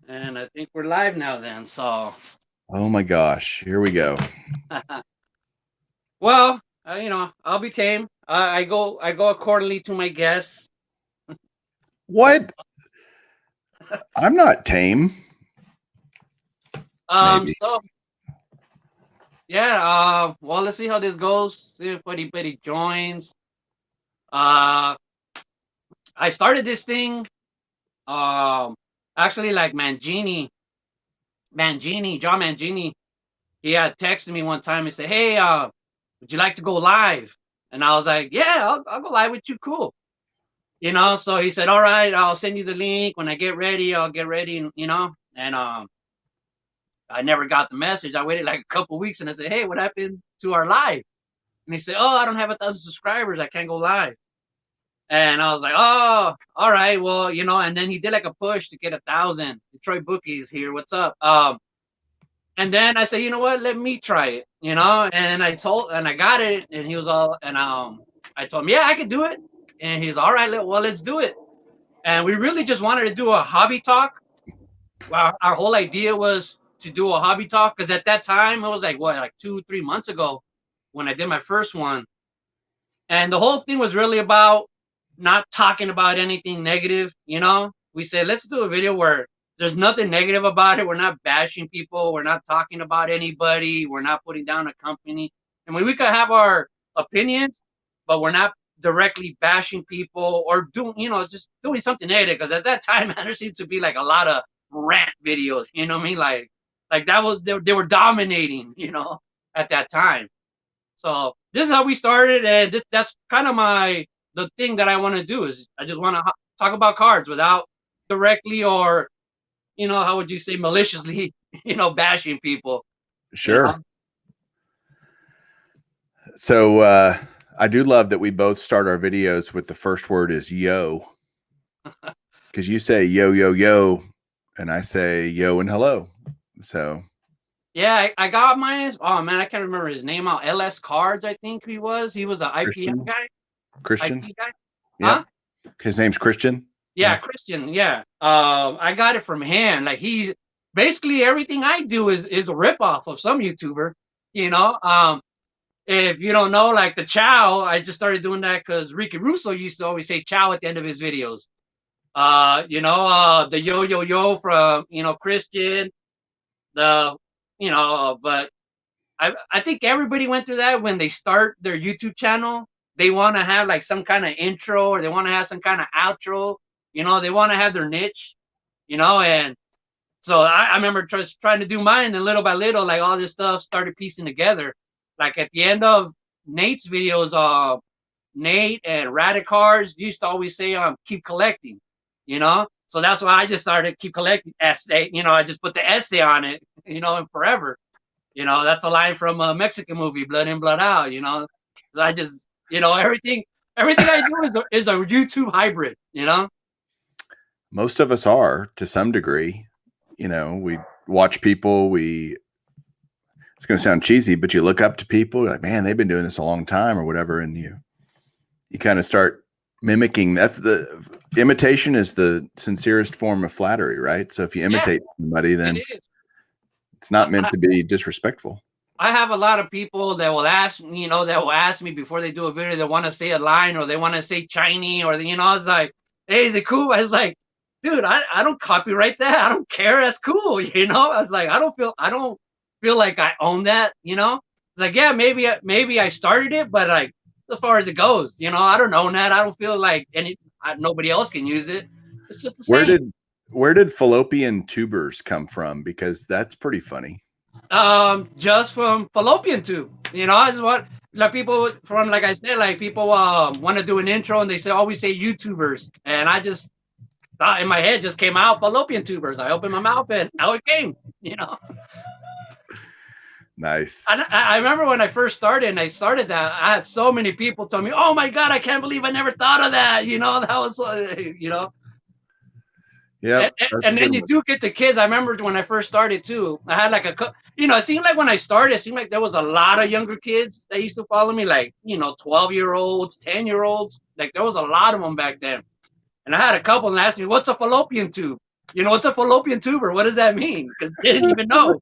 And I think we're live now then. So, Oh my gosh, here we go. well, I'll be tame. I go accordingly to my guests. What? I'm not tame. Maybe. So yeah. Well, let's see how this goes. See if anybody joins. Uh, I started this thing. Um, Actually, like John Mangini. He had texted me one time and said, "Hey, would you like to go live?" And I was like, "Yeah, I'll go live with you. Cool." So he said, all right, I'll send you the link when I get ready. I'll get ready. And I never got the message. I waited like a couple weeks and I said, hey, what happened to our live? And he said, oh, I don't have 1,000 subscribers. I can't go live. And I was like, oh, all right, well, and then he did like a push to get 1,000. Detroit bookies here, what's up? And then I said, you know what, let me try it, and I got it, and he was all, and I told him, yeah, I could do it. And he's all right, well, let's do it. And we really just wanted to do a hobby talk. Our whole idea was to do a hobby talk because at that time it was like 2 3 months ago when I did my first one, and the whole thing was really about not talking about anything negative. We said let's do a video where there's nothing negative about it. We're not bashing people. We're not talking about anybody. We're not putting down a company. I mean, we could have our opinions, but we're not directly bashing people or doing, just doing something negative. Because at that time, man, there seemed to be like a lot of rant videos. You know what I mean? Like that was they were dominating. At that time. So this is how we started, and that's kind of the thing that I want to do is I just want to talk about cards without directly or how would you say maliciously bashing people. You know. Sure. So I do love that we both start our videos with the first word is yo, because you say yo, yo, yo, and I say yo and hello. So Yeah, I got mine. Oh man, I can't remember his name. Out LS Cards, I think he was. He was an IPM Christian, guy. Christian. IP guy. Huh? Yep. His name's Christian. Yeah, Yeah. Christian. Yeah. I got it from him. Like he's basically everything I do is a ripoff of some YouTuber. You know. If you don't know, like the chow, I just started doing that because Ricky Russo used to always say chow at the end of his videos. The yo yo yo from Christian, the but I think everybody went through that when they start their YouTube channel. They want to have like some kind of intro or they want to have some kind of outro. They want to have their niche. And so I remember just trying to do mine, and little by little, like all this stuff started piecing together. Like at the end of Nate's videos, Nate and Radicars used to always say, keep collecting, So that's why I just started keep collecting essay. I just put the essay on it, and forever. That's a line from a Mexican movie, Blood In, Blood Out. I just, everything I do is a YouTube hybrid. Most of us are to some degree. We watch people. It's going to sound cheesy, but you look up to people. You're like, man, they've been doing this a long time or whatever. And you kind of start mimicking. That's the imitation is the sincerest form of flattery, right? So if you Yeah, imitate somebody, it then is. it's not meant to be disrespectful. I have a lot of people that will ask me, that will ask me before they do a video, they want to say a line or they want to say Chinese or, it's like, hey, is it cool? I was like, dude, I don't copyright that. I don't care. That's cool. I was like, I don't feel like I own that, It's like, yeah, maybe I started it, but like, as far as it goes, I don't own that. I don't feel like nobody else can use it. It's just the Where same. did where did fallopian tubers come from? Because that's pretty funny. Just from fallopian tube. I just want like people from like I said, like people want to do an intro and they say always say YouTubers, and I just thought in my head just came out fallopian tubers. I opened my mouth and out it came. Nice. I remember when I first started and I started that, I had so many people tell me, "Oh my god, I can't believe I never thought of that." That was Yep. That's a and good then you one. do get the kids. I remember when I first started too. I had like it seemed like when I started, it seemed like there was a lot of younger kids that used to follow me, like 12-year-olds, 10-year-olds. Like there was a lot of them back then. And I had a couple and asked me, "What's a fallopian tube?" You know, what's a fallopian tuber? What does that mean? Because they didn't even know.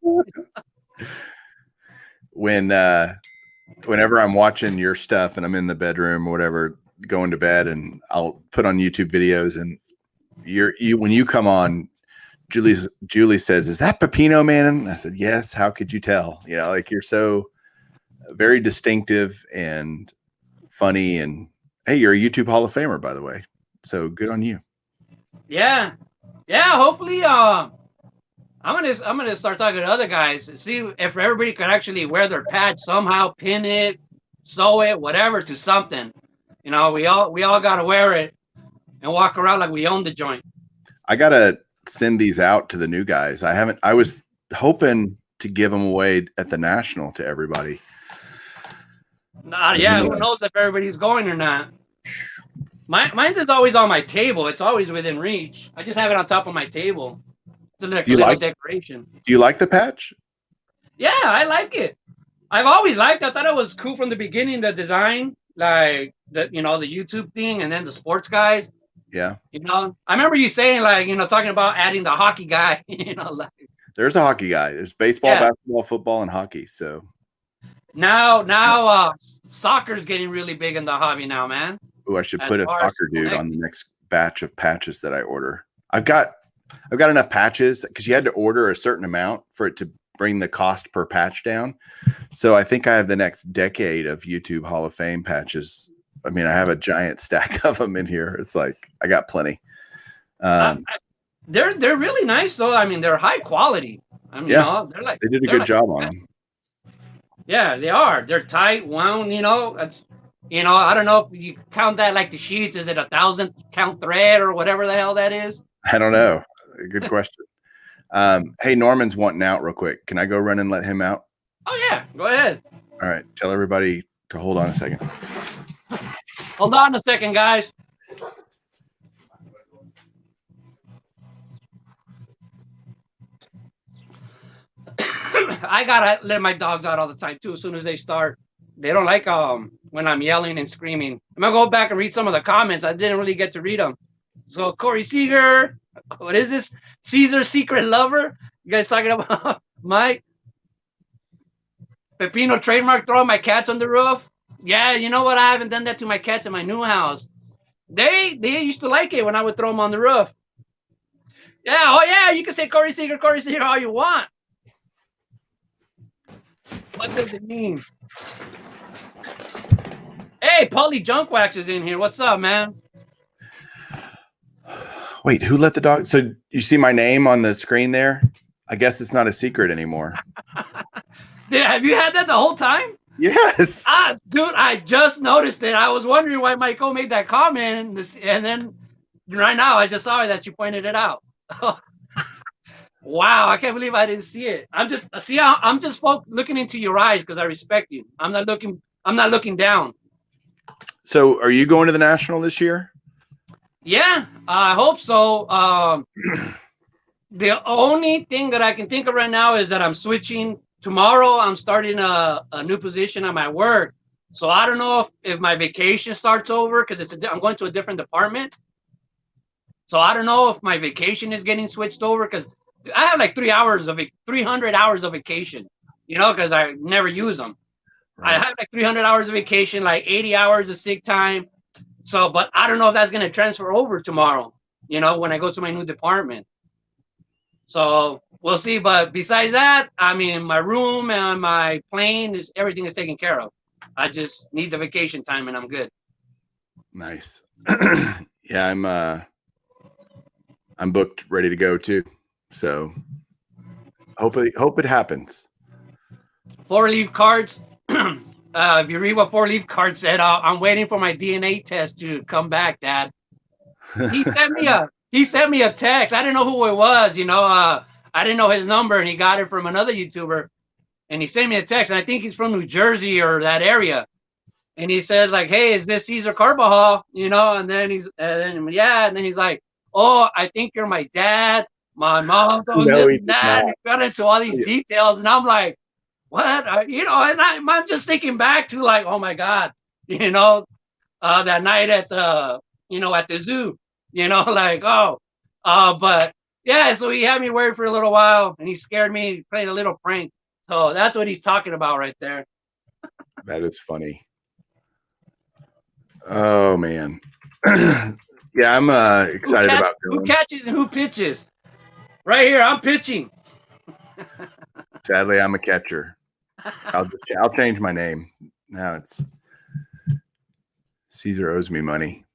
When whenever I'm watching your stuff and I'm in the bedroom or whatever, going to bed, and I'll put on YouTube videos, and you when you come on, Julie says, "Is that Pepino Man?" And I said, "Yes." How could you tell? You know, like, you're so very distinctive and funny, and hey, you're a YouTube Hall of Famer, by the way. So good on you. Yeah, yeah. Hopefully, I'm gonna start talking to other guys and see if everybody could actually wear their patch somehow, pin it, sew it, whatever, to something. You know, we all gotta wear it and walk around like we own the joint. I gotta send these out to the new guys. I haven't. I was hoping to give them away at the national to everybody. Yeah, who knows if everybody's going or not. Mine is always on my table. It's always within reach. I just have it on top of my table. It's a little decoration. Do you like the patch? Yeah, I like it. I've always liked it. I thought it was cool from the beginning, the design, like the YouTube thing, and then the sports guys. Yeah. You know, I remember you saying, like, talking about adding the hockey guy. Like, there's a hockey guy. There's baseball, basketball, football, and hockey. So now soccer's getting really big in the hobby now, man. Oh, I should put a soccer dude on the next batch of patches that I order. I've got enough patches because you had to order a certain amount for it to bring the cost per patch down. So I think I have the next decade of YouTube Hall of Fame patches. I mean, I have a giant stack of them in here. It's like I got plenty. They're really nice though. I mean, they're high quality. I mean, yeah, they're like, they did a good job on them. Yeah, they are. They're tight, wound. That's. I don't know if you count that like the sheets. Is it 1,000 count thread or whatever the hell that is? I don't know. Good question. Hey, Norman's wanting out real quick. Can I go run and let him out? Oh, yeah. Go ahead. All right. Tell everybody to hold on a second. Hold on a second, guys. I gotta let my dogs out all the time too. As soon as they start, they don't like when I'm yelling and screaming. I'm gonna go back and read some of the comments. I didn't really get to read them. So Corey Seeger, what is this? Caesar's Secret Lover? You guys talking about Mike? Pepino trademark throwing my cats on the roof? Yeah, you know what? I haven't done that to my cats in my new house. They used to like it when I would throw them on the roof. Yeah, oh yeah, you can say Corey Seeger all you want. What does it mean? Hey, Paulie Junkwax is in here. What's up, man? Wait, who let the dog? So you see my name on the screen there? I guess it's not a secret anymore. Have you had that the whole time? Yes. Dude, I just noticed it. I was wondering why Michael made that comment, and then right now I just saw that you pointed it out. Wow, I can't believe I didn't see it. I'm just looking into your eyes because I respect you. I'm not looking down. So, are you going to the national this year? Yeah, I hope so. The only thing that I can think of right now is that I'm switching tomorrow. I'm starting a new position at my work, so I don't know if my vacation starts over because I'm going to a different department. So I don't know if my vacation is getting switched over because I have like 300 hours of vacation, because I never use them. Right. I have like 300 hours of vacation, like 80 hours of sick time. So, but I don't know if that's going to transfer over tomorrow, when I go to my new department. So we'll see. But besides that, I mean, my room and my plane everything is taken care of. I just need the vacation time and I'm good. Nice. Yeah, I'm booked, ready to go too. So hope it happens. 4-leaf cards. If you read what 4-leaf card said, I'm waiting for my DNA test to come back, Dad. He sent me a text. I didn't know who it was, I didn't know his number, and he got it from another YouTuber. And he sent me a text, and I think he's from New Jersey or that area. And he says, like, hey, is this Cesar Carbajal? And then he's like, oh, I think you're my dad. My mom's doing this and that. And he got into all these details, and I'm like, what? And I'm just thinking back to like, oh my God, that night at the, at the zoo, like, but Yeah, so he had me worried for a little while, and he scared me, playing a little prank. So that's what he's talking about right there. That is funny. Oh man. Yeah, I'm excited about Who going. catches and who pitches? Right here, I'm pitching. Sadly, I'm a catcher. I'll change my name. Now it's Caesar owes me money.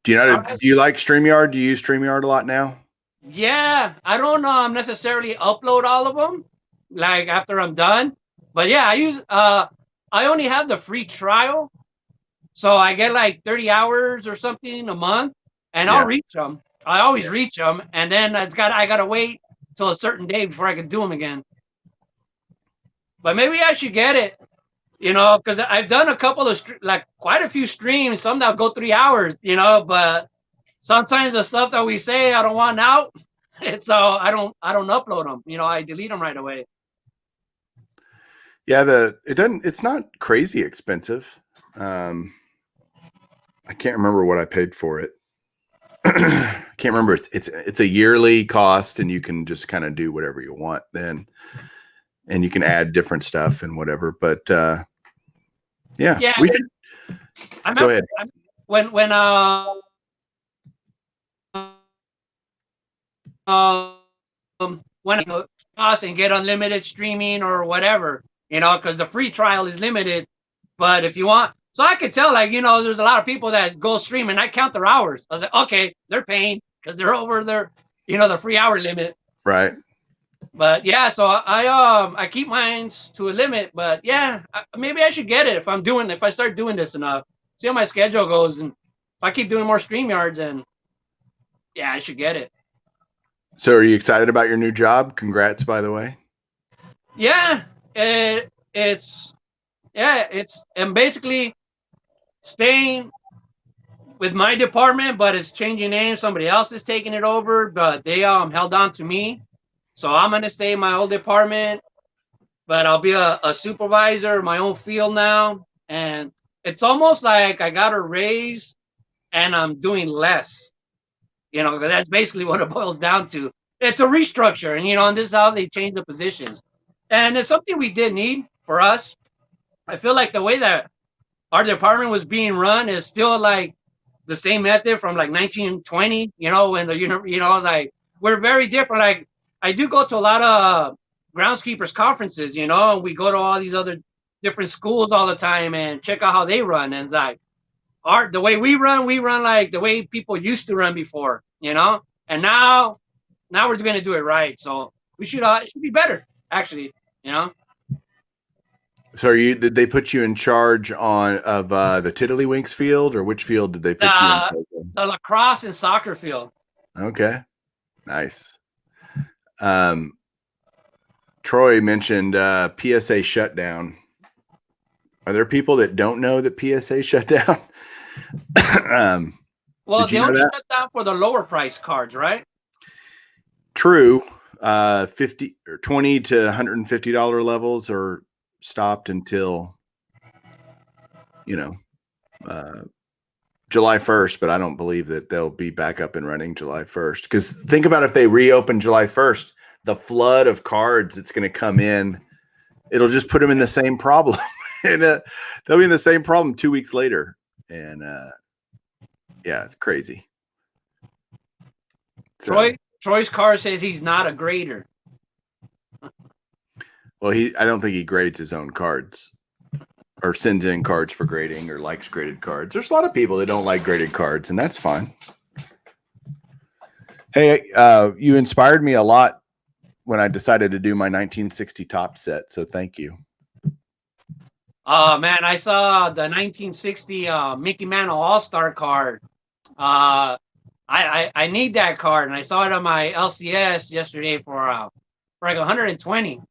Do you know? All right. Do you like StreamYard? Do you use StreamYard a lot now? Yeah, I don't necessarily upload all of them, like after I'm done. But yeah, I only have the free trial, so I get like 30 hours or something a month, and I'll Yeah. reach them. I always reach them, and then I gotta wait till a certain day before I can do them again. But maybe I should get it, because I've done a couple of like quite a few streams, some that go 3 hours, but sometimes the stuff that we say I don't want out, so I don't upload them. I delete them right away. Yeah, it's not crazy expensive. I can't remember what I paid for it. I can't remember. It's a yearly cost, and you can just kind of do whatever you want then, and you can add different stuff and whatever. But yeah, we should go ahead. When I us and get unlimited streaming or whatever, because the free trial is limited. But if you want, so I could tell, like, there's a lot of people that go stream and I count their hours. I was like, okay, they're paying because they're over their, the free hour limit. Right. But yeah, so I keep mine to a limit. But yeah, maybe I should get it if I start doing this enough. See how my schedule goes, and if I keep doing more StreamYards, and yeah, I should get it. So, are you excited about your new job? Congrats, by the way. Yeah, it's I'm basically staying with my department, but it's changing names. Somebody else is taking it over, but they held on to me, so I'm gonna stay in my old department, but I'll be a supervisor in my own field now, and it's almost like I got a raise and I'm doing less. 'Cause that's basically what it boils down to. It's a restructure, and this is how they change the positions, and it's something we did need for us. I feel like the way that our department was being run is still like the same method from like 1920. When like we're very different. Like I do go to a lot of groundskeepers conferences, and we go to all these other different schools all the time and check out how they run. And it's like the way we run like the way people used to run before, and now we're going to do it right. So we should it should be better, actually. So, did they put you in charge of the Tiddlywinks field, or which field did they put you in? The lacrosse and soccer field. Okay, nice. Troy mentioned PSA shutdown. Are there people that don't know that PSA shut down? Well, they only shut down for the lower price cards, right? True. 50 or 20 to $150 levels are stopped until July 1st, but I don't believe that they'll be back up and running July 1st. Because think about if they reopen July 1st, the flood of cards that's going to come in, it'll just put them in the same problem. And they'll be in the same problem 2 weeks later. And yeah, it's crazy. Troy's car says he's not a grader. Well, I don't think he grades his own cards or sends in cards for grading or likes graded cards. There's a lot of people that don't like graded cards, and that's fine. Hey, you inspired me a lot when I decided to do my 1960 top set, so thank you. Oh, man, I saw the 1960 Mickey Mantle All-Star card. I need that card, and I saw it on my LCS yesterday for like 120.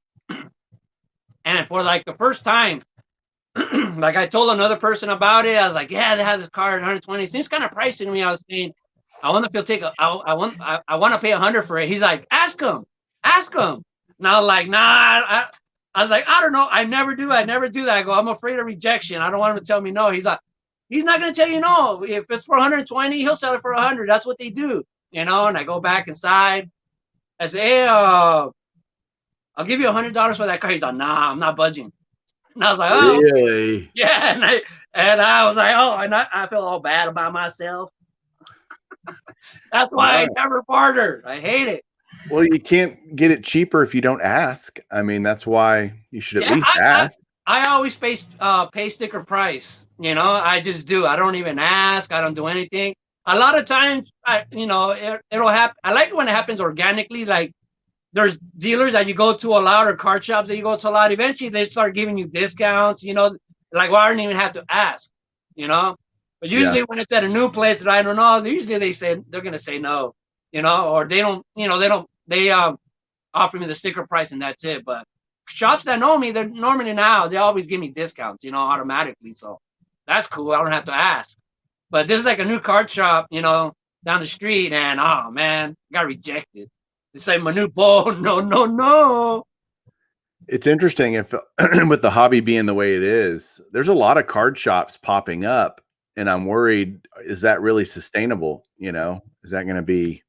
And for like the first time, like I told another person about it, I was like, yeah, they have this card 120. It seems kind of pricey to me. I was saying, I wonder if he'll take I want to pay 100 for it. He's like, ask him. And I was like, nah. I was like, I don't know. I never do that. I go, I'm afraid of rejection. I don't want him to tell me no. He's like, he's not going to tell you no. If it's for 120, he'll sell it for 100. That's what they do. and I go back inside. I say, hey, I'll give you $100 for that car. He's like, nah, I'm not budging. And I was like, oh, Really? yeah. And I was like, oh, and I feel all bad about myself. That's why I No. never barter. I hate it. Well, you can't get it cheaper if you don't ask. I mean, that's why you should at Yeah, least I, I, ask. I always pay sticker price. I just do. I don't even ask. I don't do anything. A lot of times, it'll happen. I like it when it happens organically. Like there's dealers that you go to a lot or car shops that you go to a lot. Eventually, they start giving you discounts. Like well, I don't even have to ask. You know, but Yeah. usually when it's at a new place that I don't know, usually they're gonna say no. Or they don't. They offer me the sticker price and that's it. But shops that know me, they're normally now they always give me discounts, automatically. So that's cool. I don't have to ask. But this is like a new card shop, down the street, and oh man, got rejected. They say Manupo, no, no, no. It's interesting if with the hobby being the way it is, there's a lot of card shops popping up, and I'm worried, is that really sustainable? Is that going to be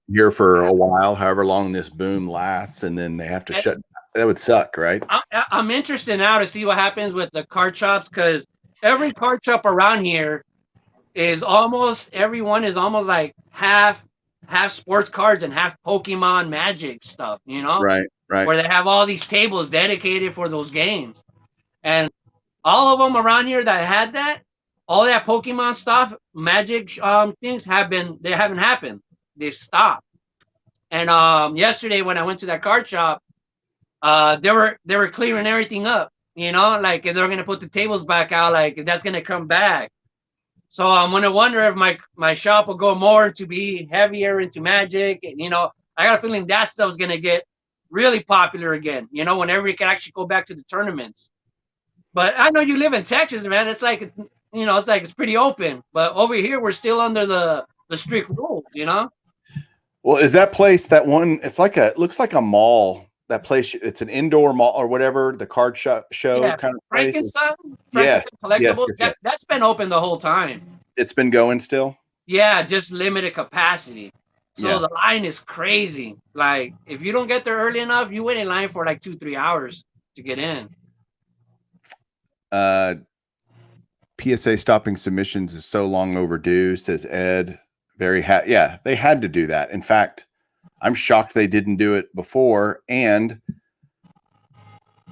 here for a while, however long this boom lasts, and then they have to shut? That would suck, right? I'm interested now to see what happens with the card shops because every card shop around here everyone is almost like half sports cards and half Pokemon Magic stuff, Right. where they have all these tables dedicated for those games. And all of them around here that had that, all that Pokemon stuff, Magic things they haven't happened. They've stopped. And yesterday when I went to that card shop, they were clearing everything up, like if they're gonna put the tables back out, like if that's gonna come back. So I'm gonna wonder if my shop will go more to be heavier into Magic, and I got a feeling that stuff's gonna get really popular again. Whenever we can actually go back to the tournaments. But I know you live in Texas, man. It's like it's pretty open. But over here, we're still under the strict rules. Well, is that place that one? It looks like a mall. That place, it's an indoor mall or whatever, the card show Yeah, kind of place. Frankenstein Yes, Collectibles. yes. That's been open the whole time. It's been going still. Yeah, just limited capacity. So Yeah. the line is crazy. Like if you don't get there early enough, you wait in line for like 2-3 hours to get in. PSA stopping submissions is so long overdue, says Ed. Yeah, they had to do that. In fact, I'm shocked they didn't do it before, and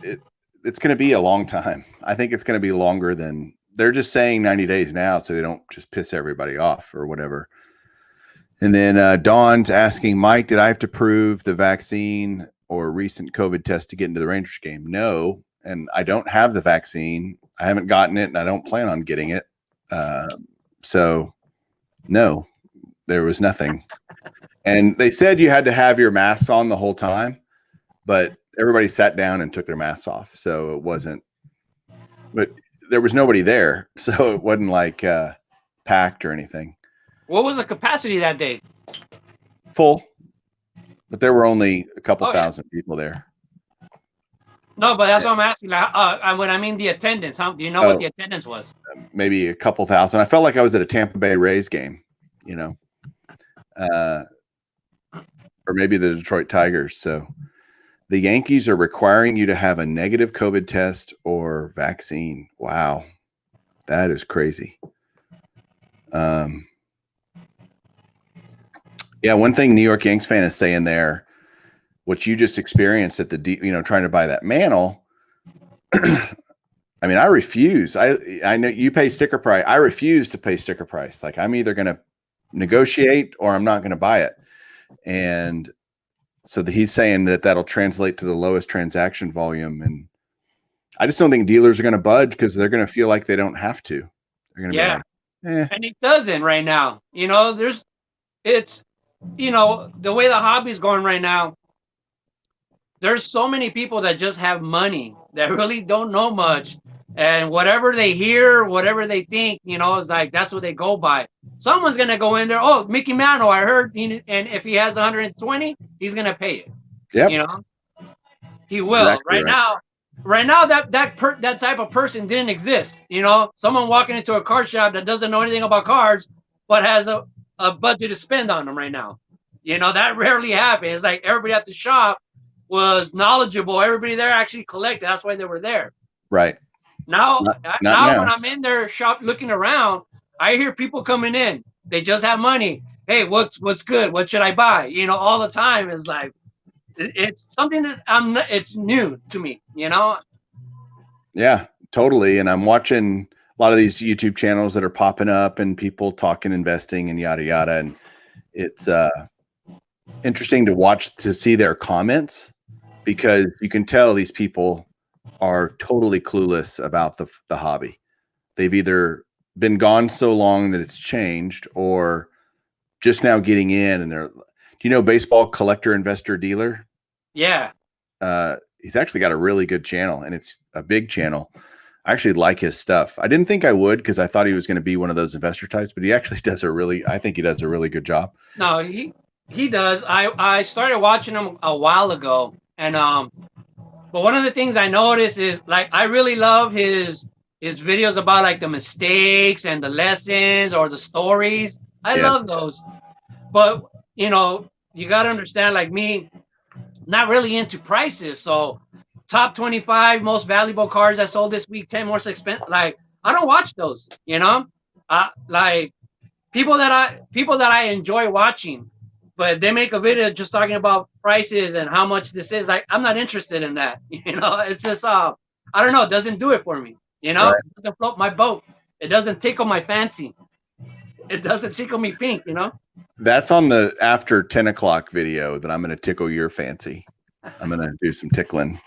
it's going to be a long time. I think it's going to be longer than they're just saying 90 days now, so they don't just piss everybody off or whatever. And then Dawn's asking, Mike, did I have to prove the vaccine or recent COVID test to get into the Rangers game? No, and I don't have the vaccine. I haven't gotten it, and I don't plan on getting it. So, no, there was nothing. And they said you had to have your masks on the whole time, but everybody sat down and took their masks off. So it wasn't, but there was nobody there. So it wasn't like packed or anything. What was the capacity that day? Full, but there were only a couple thousand people there. No, but that's what I'm asking. When I mean the attendance, do you know what the attendance was? Maybe a couple thousand. I felt like I was at a Tampa Bay Rays game, or maybe the Detroit Tigers. So the Yankees are requiring you to have a negative COVID test or vaccine. Wow. That is crazy. Yeah, one thing New York Yanks fan is saying there, what you just experienced at the, trying to buy that mantle. I mean, I refuse. I know you pay sticker price. I refuse to pay sticker price. Like I'm either going to negotiate or I'm not going to buy it. And so he's saying that that'll translate to the lowest transaction volume. And I just don't think dealers are going to budge because they're going to feel like they don't have to. They're going to be like, and it doesn't right now. The way the hobby's going right now, there's so many people that just have money that really don't know much. And whatever they hear, whatever they think, is like, that's what they go by. Someone's going to go in there. Oh, Mickey Mantle, I heard. And if he has 120, he's going to pay it. Yep. He will. Exactly right now, that type of person didn't exist. Someone walking into a card shop that doesn't know anything about cards, but has a budget to spend on them right now. That rarely happens. It's like everybody at the shop was knowledgeable. Everybody there actually collected. That's why they were there. Right. Now, Not now now. when I'm in their shop looking around, I hear people coming in. They just have money. Hey, what's good? What should I buy? All the time is like it's something that I'm not, it's new to me. Yeah, totally. And I'm watching a lot of these YouTube channels that are popping up and people talking investing and yada yada. And it's interesting to watch, to see their comments, because you can tell these people are totally clueless about the hobby. They've either been gone so long that it's changed, or just now getting in. And they're, do you know Baseball Collector Investor Dealer? Yeah. He's actually got a really good channel, and it's a big channel. I actually like his stuff. I didn't think I would, because I thought he was going to be one of those investor types, but he actually I think he does a really good job. No, he does. I started watching him a while ago, and but one of the things I noticed is, like, I really love his videos about like the mistakes and the lessons or the stories. I Yeah. love those. But you got to understand, like me, not really into prices. So top 25 most valuable cars I sold this week, 10 most expensive. Like, I don't watch those. Like people that I enjoy watching, but they make a video just talking about prices and how much this is. Like, I'm not interested in that. It's just I don't know. It doesn't do it for me. Right. It doesn't float my boat. It doesn't tickle my fancy. It doesn't tickle me pink. That's on the after 10 o'clock video that I'm going to tickle your fancy. I'm going to do some tickling.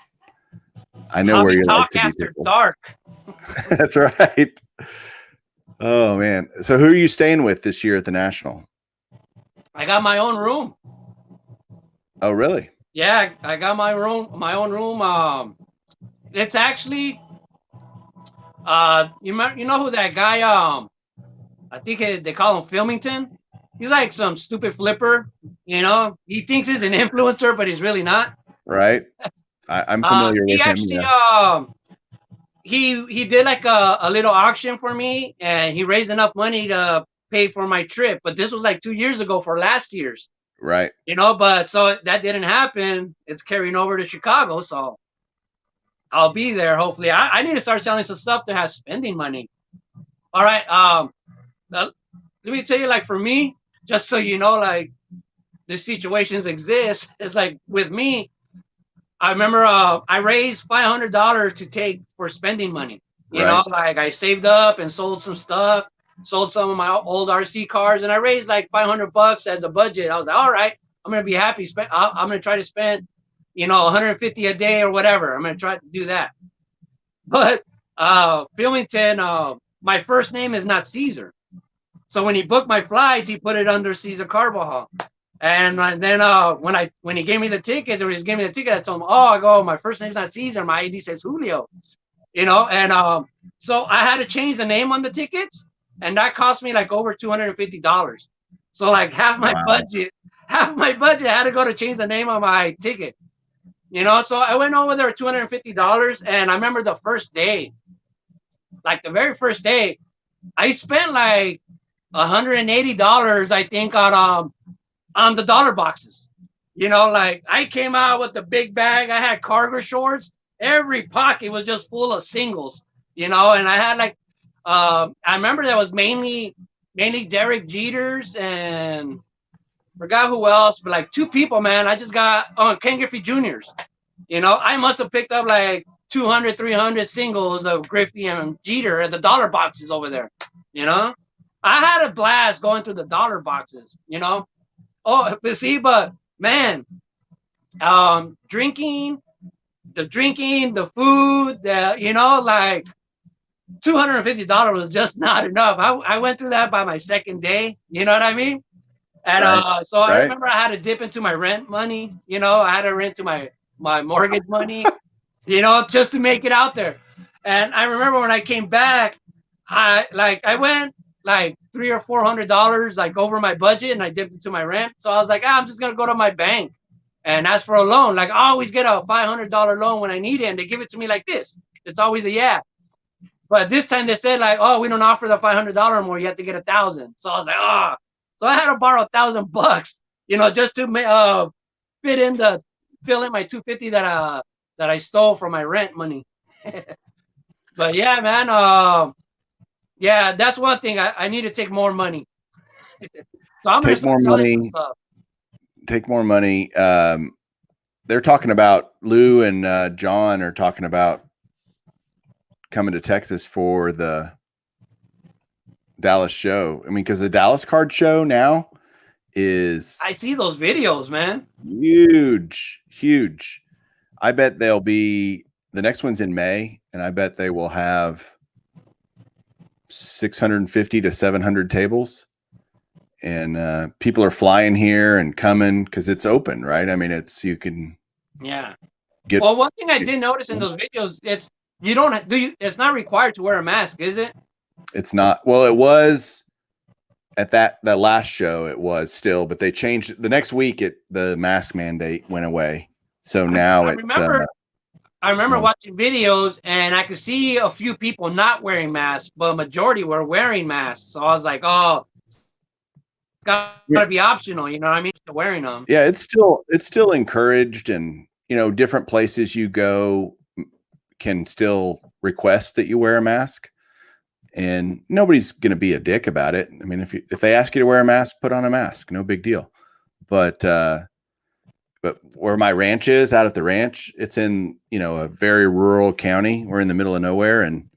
I know where Hobby you like talk to be after tickled. dark. That's right. Oh man. So who are you staying with this year at the National? I got my own room. Oh, really? Yeah, I got my own room. It's actually you know who that guy I think they call him Filmington. He's like some stupid flipper. He thinks he's an influencer, but he's really not. Right. I'm familiar He with him. actually Yeah. he did like a little auction for me, and he raised enough money to pay for my trip. But this was like 2 years ago for last year's. Right. But so that didn't happen. It's carrying over to Chicago, so I'll be there. Hopefully, I need to start selling some stuff to have spending money. All right. Let me tell you, like, for me, just so you know, like, these situations exist. It's like with me, I remember I raised $500 to take for spending money. Right. Like, I saved up and sold some stuff, sold some of my old RC cars, and I raised like $500 as a budget. I was like, all right, I'm gonna be happy. I'm gonna try to spend, 150 a day or whatever. I'm gonna try to do that. But Filmington, my first name is not Caesar. So when he booked my flights, he put it under Caesar Carbajal. And then when he gave me the tickets, or he gave me the ticket, I told him, my first name's not Caesar, my ID says Julio. And so I had to change the name on the tickets, and that cost me like over $250. So like half my budget had to go to change the name on my ticket. So I went over there $250, and I remember the very first day, I spent like $180, I think, on the dollar boxes. Like, I came out with the big bag. I had cargo shorts. Every pocket was just full of singles. And I had like I remember that was mainly Derek Jeters, and forgot who else, but like two people, man. I just got Ken Griffey Juniors. I must have picked up like 200, 300 singles of Griffey and Jeter at the dollar boxes over there. I had a blast going through the dollar boxes. But man, drinking, the food, like $250 was just not enough. I went through that by my second day. You know what I mean? And so I remember I had to dip into my rent money. I had to rent to my mortgage money. Just to make it out there. And I remember when I came back, I went like $300 or $400 like over my budget, and I dipped into my rent. So I was like, I'm just gonna go to my bank and ask for a loan. Like, I always get a $500 loan when I need it, and they give it to me like this. It's always a yeah. But this time they said like, we don't offer the $500 more. You have to get 1,000. So I was like, So I had to borrow $1,000, just to fit in the fill in my 250 that I stole from my rent money. But yeah, man, yeah, that's one thing. I need to take more money. So I'm gonna Take more start selling some money. stuff. Take more money. They're talking about Lou and John are talking about coming to Texas for the Dallas show. I mean, because the Dallas card show now is I see those videos, man. huge, huge. I bet they'll be the next one's in May, and I bet they will have 650 to 700 tables. And people are flying here and coming because it's open, right? I mean, you can Yeah. get. Well, one thing I did notice in those videos, you don't do you. It's not required to wear a mask, is it? It's not. Well, it was at that last show. It was still, but they changed the next week. The mask mandate went away, so now I it's. remember watching videos and I could see a few people not wearing masks, but a majority were wearing masks. So I was like, oh, it's gotta be optional, you know what I mean? To wearing them. Yeah, it's still encouraged, and different places you go can still request that you wear a mask, and nobody's going to be a dick about it. I mean, if they ask you to wear a mask, put on a mask, no big deal. But where my ranch is, out at the ranch, it's in a very rural county. We're in the middle of nowhere, and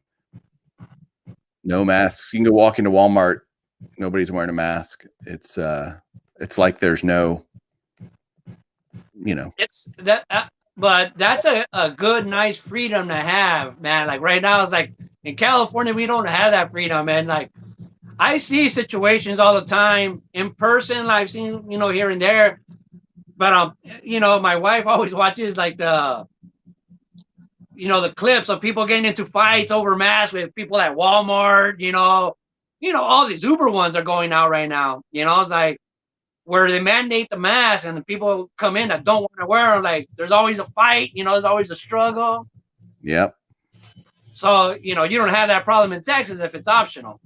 no masks. You can go walk into Walmart, nobody's wearing a mask. It's like there's no. It's that, but that's a good, nice freedom to have, man. Like right now, it's like in California, we don't have that freedom, man. Like I see situations all the time in person. I've seen, here and there, but my wife always watches like the clips of people getting into fights over masks with people at Walmart. All these Uber ones are going out right now. It's like where they mandate the mask and the people come in that don't want to wear them. Like there's always a fight. There's always a struggle. Yep. So you don't have that problem in Texas if it's optional.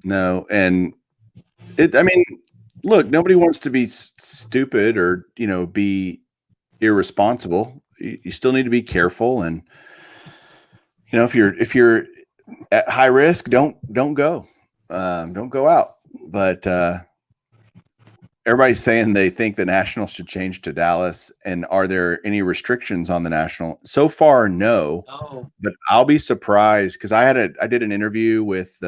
No, and I mean, look, nobody wants to be stupid or be irresponsible. You still need to be careful, and if you're at high risk, don't go out. But everybody's saying they think the National should change to Dallas. And are there any restrictions on the National? So far, no. Oh. But I'll be surprised because I did an interview with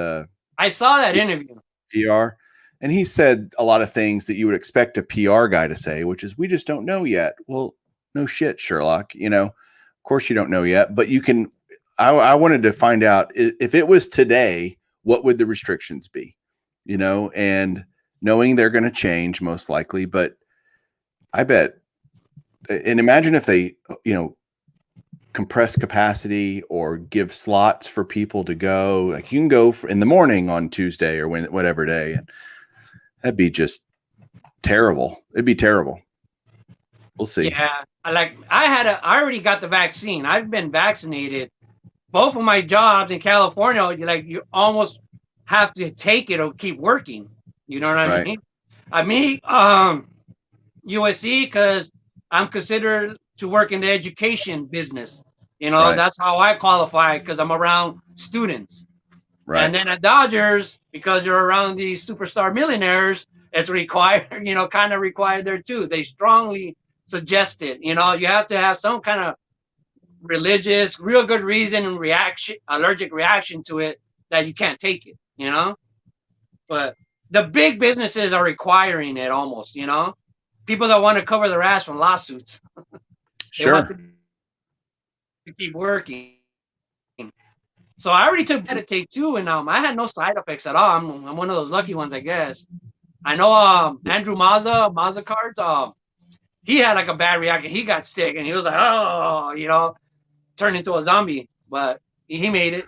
I saw that interview. PR, and he said a lot of things that you would expect a PR guy to say, which is, we just don't know yet. Well, no shit, Sherlock. Of course you don't know yet, but you can. I wanted to find out if it was today, what would the restrictions be? And knowing they're going to change most likely, but I bet, and imagine if they, compress capacity or give slots for people to go. Like you can go in the morning on Tuesday or whatever day, and that'd be just terrible. It'd be terrible. We'll see. Yeah, I already got the vaccine. I've been vaccinated. Both of my jobs in California, you almost have to take it or keep working. You know what I mean? I mean, USC, because I'm considered to work in the education business. That's how I qualify because I'm around students. Right. And then at Dodgers, because you're around these superstar millionaires, it's required, kind of required there too. They strongly suggest it. You have to have some kind of religious, real good reason and allergic reaction to it that you can't take it, But the big businesses are requiring it almost, people that want to cover their ass from lawsuits. Sure. To keep working. So I already took Meditate too, and I had no side effects at all. I'm one of those lucky ones, I guess. I know Andrew Mazza cards, he had like a bad reaction. He got sick and he was like, oh, turned into a zombie, but he made it.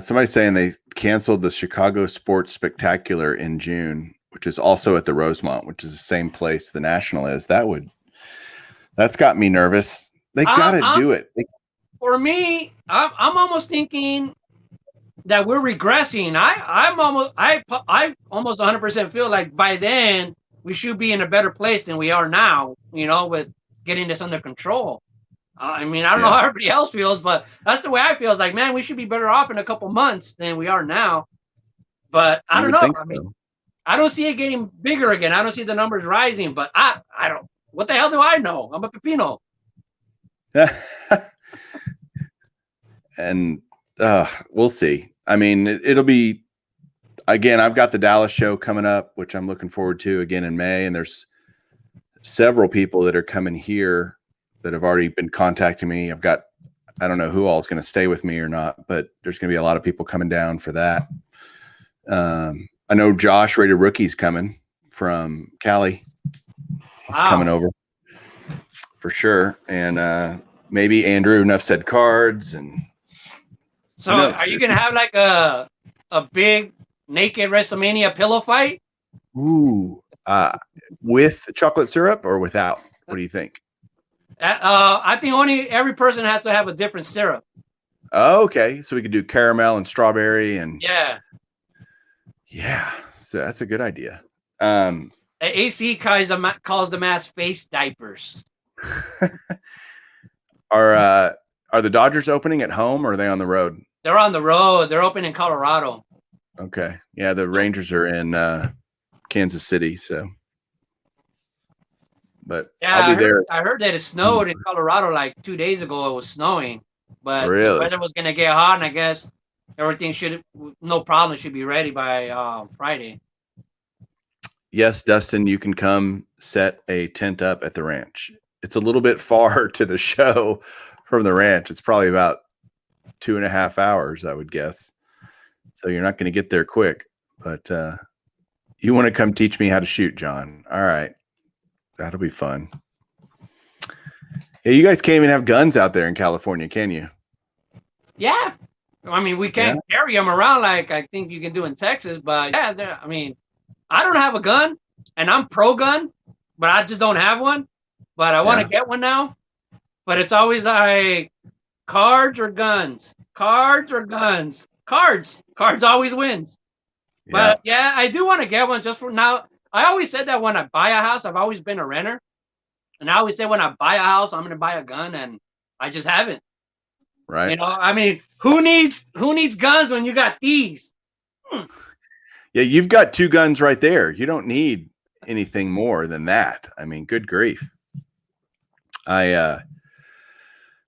Somebody's saying they canceled the Chicago Sports Spectacular in June, which is also at the Rosemont, which is the same place the National is. That's got me nervous. They got to do it. For me, I'm almost thinking that we're regressing. I almost 100% feel like by then we should be in a better place than we are now. With getting this under control. I mean, I don't know Yeah, how everybody else feels, but that's the way I feel. It's like, man, we should be better off in a couple months than we are now. But I you don't would know. think I mean, so. I don't see it getting bigger again. I don't see the numbers rising. But I don't. What the hell do I know? I'm a pepino. And we'll see. I mean, it'll be again. I've got the Dallas show coming up, which I'm looking forward to again in May, and there's several people that are coming here that have already been contacting me. I don't know who all is going to stay with me or not, but there's going to be a lot of people coming down for that. I know Josh Rated Rookie's coming from Cali. He's coming Wow. over for sure. And maybe Andrew Enough Said Cards, and So who are knows? you gonna have like a big naked WrestleMania pillow fight? Ooh, with chocolate syrup or without? What do you think? I think only every person has to have a different syrup. Oh, okay, so we could do caramel and strawberry, and Yeah. yeah, so that's a good idea. AC calls them as face diapers. Are the Dodgers opening at home or are they on the road? They're on the road. They're open in Colorado. Okay, yeah, the Rangers are in Kansas City, so but Yeah, I'll be there. I heard that it snowed in Colorado like 2 days ago. It was snowing, but the Really? weather was gonna get hot, and I guess everything should no problem should be ready by Friday. Yes, Dustin, you can come set a tent up at the ranch. It's a little bit far to the show from the ranch. It's probably about 2.5 hours, I would guess. So you're not going to get there quick. But you want to come teach me how to shoot, John? All right, that'll be fun. Yeah, you guys can't even have guns out there in California, can you? Yeah, I mean we can't carry them around like I think you can do in Texas, but yeah, I mean I don't have a gun, and I'm pro gun, but I just don't have one. But I want to get one now. But it's always like cards or guns, cards or guns, cards. Cards always wins. But yeah, I do want to get one just for now. I always said that when I buy a house, I've always been a renter, and I always say when I buy a house, I'm gonna buy a gun, and I just haven't. Right. I mean, who needs guns when you got these? Yeah, you've got 2 guns right there. You don't need anything more than that. I mean, good grief. I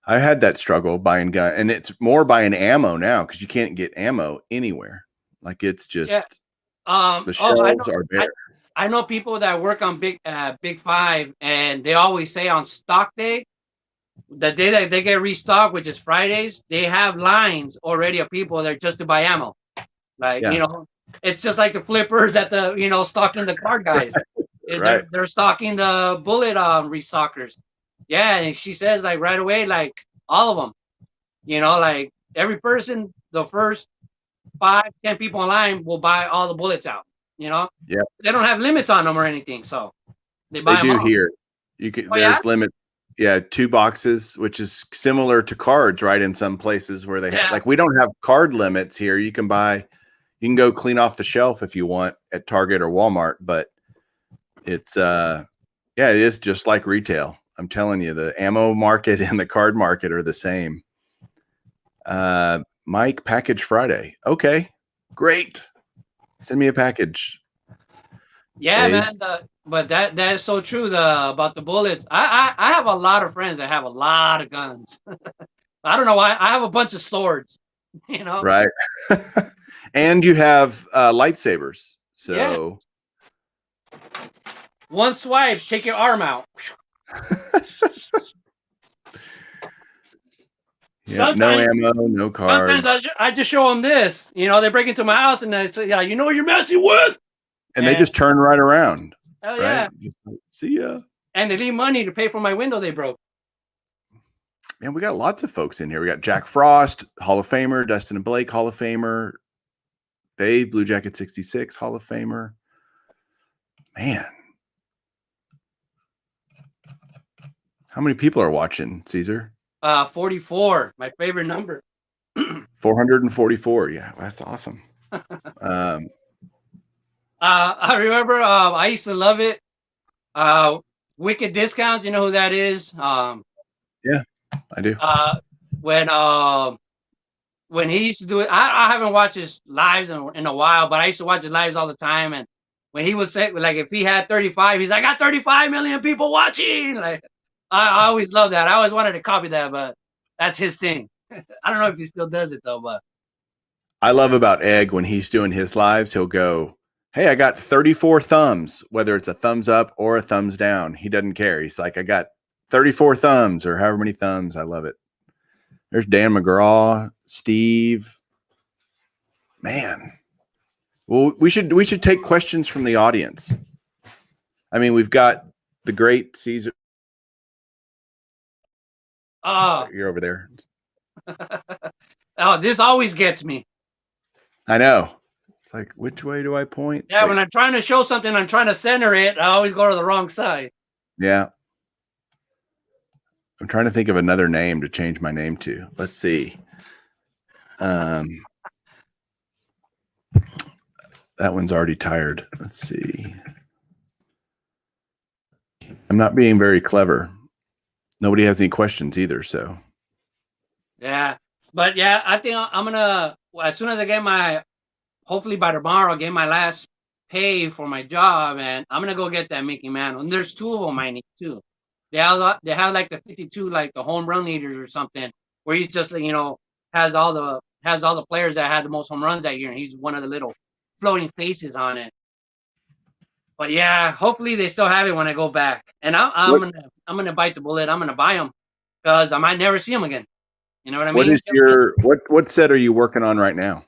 had that struggle buying gun, and it's more buying ammo now because you can't get ammo anywhere. Like it's just the shelves are bare. I know people that work on Big Five, and they always say on stock day, the day that they get restocked, which is Fridays, they have lines already of people there just to buy ammo. Like it's just like the flippers at the stocking the card guys. Right. They're stocking the bullet restockers. Yeah, and she says like right away, like all of them. Like every person, the first 5-10 people in line will buy all the bullets out. Yeah. They don't have limits on them or anything, so they buy them do all. here. You can. There's limit. Yeah, 2 boxes, which is similar to cards, right? In some places where they have, like we don't have card limits here. You can go clean off the shelf if you want at Target or Walmart, but it's it is just like retail. I'm telling you, the ammo market and the card market are the same. Mike, Package Friday. Okay, great. Send me a package. Yeah, man. But that is so true. About the bullets. I have a lot of friends that have a lot of guns. I don't know why. I have a bunch of swords. Right. And you have lightsabers. So one swipe, take your arm out. No ammo, no cards. Sometimes I just show them this. They break into my house and they say, "Yeah, you know what you're messing with," and they just turn right around. Hell yeah! Right? See ya. And they leave money to pay for my window they broke. Man, we got lots of folks in here. We got Jack Frost, Hall of Famer, Dustin and Blake, Hall of Famer, Dave, Blue Jacket 66, Hall of Famer. Man. How many people are watching, Caesar? 44, my favorite number. 444. Yeah, that's awesome. Um, I remember I used to love it. Wicked Discounts, you know who that is? yeah, I do. Uh, when when he used to do it, I haven't watched his lives in a while, but I used to watch his lives all the time. And when he would say, like, if he had 35, he's like, I got 35 million people watching. Like, I always loved that. I always wanted to copy that, but that's his thing. I don't know if he still does it though, but I love about Egg when he's doing his lives, he'll go, "Hey, I got 34 thumbs, whether it's a thumbs up or a thumbs down." He doesn't care. He's like, "I got 34 thumbs or however many thumbs." I love it. There's Dan McGraw, Steve. Man. Well, we should take questions from the audience. I mean, we've got the great Caesar. uh, You're over there. oh, this always gets me. I know. It's like, which way do I point? Yeah, Wait. when I'm trying to show something, I'm trying to center it. I always go to the wrong side. Yeah. I'm trying to think of another name to change my name to. Let's see. Um, that one's already tired. Let's see. I'm not being very clever. Nobody has any questions either. So Yeah, but yeah, I think I'm gonna as soon as I get my hopefully by tomorrow I'll get my last pay for my job, and I'm gonna go get that Mickey Mantle. And there's two of them I need too. They have like the 52 like the home run leaders or something where he's just like, has all the players that had the most home runs that year, and he's one of the little floating faces on it. But yeah, hopefully they still have it when I go back, and what I'm gonna bite the bullet. I'm gonna buy them because I might never see them again. You know what I what mean? is your what set are you working on right now?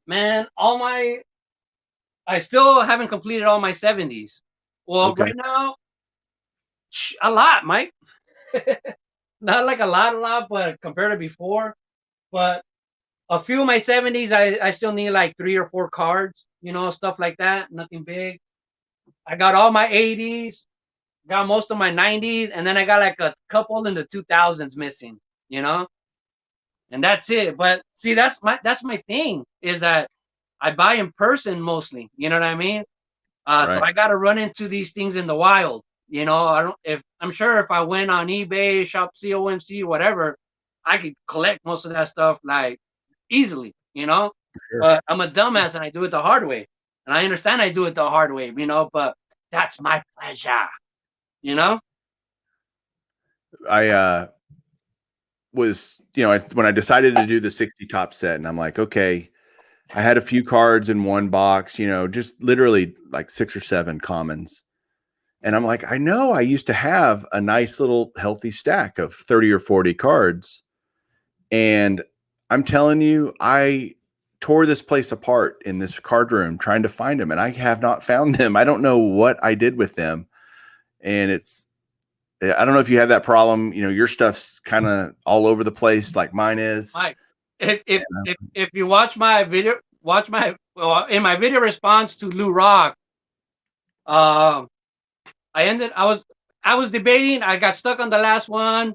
Man, I still haven't completed all my 70s. Well, Okay. right now, a lot, Mike. Not like a lot, but compared to before. But a few of my 70s, I still need like 3 or 4 cards, stuff like that. Nothing big. I got all my 80s, got most of my 90s, and then I got like a couple in the 2000s missing, you know? And that's it. But see, that's my thing is that I buy in person mostly. You know what I mean? So Right. I got to run into these things in the wild. I don't. If I'm sure if I went on eBay, Shop COMC, whatever, I could collect most of that stuff like easily. Sure. But I'm a dumbass and I do it the hard way, and I understand I do it the hard way. But that's my pleasure. You know? I was, when I decided to do the 60 top set, and I'm like, okay, I had a few cards in one box, just literally like 6 or 7 commons. And I'm like, I know I used to have a nice little healthy stack of 30 or 40 cards. And I'm telling you, I tore this place apart in this card room trying to find them, and I have not found them. I don't know what I did with them. And I don't know if you have that problem. Your stuff's kind of all over the place like mine is. Mike, if you watch my video, in my video response to Lou Rock, um, I was debating. I got stuck on the last one,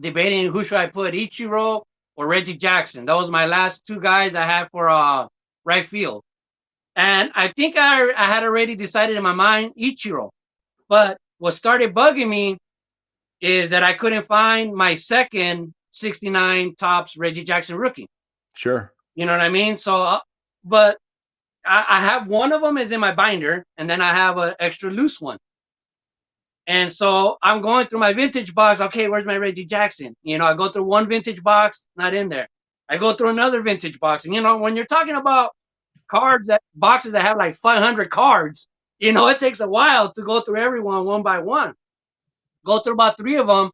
debating who should I put, Ichiro or Reggie Jackson. That was my last two guys I had for right field, and I think I had already decided in my mind Ichiro. But what started bugging me is that I couldn't find my second 69 tops Reggie Jackson rookie. Sure. You know what I mean? So, but I have one of them is in my binder, and then I have an extra loose one. And so I'm going through my vintage box. Okay, where's my Reggie Jackson? I go through one vintage box, not in there. I go through another vintage box, and when you're talking about boxes that have like 500 cards, it takes a while to go through everyone one by one. Go through about 3 of them.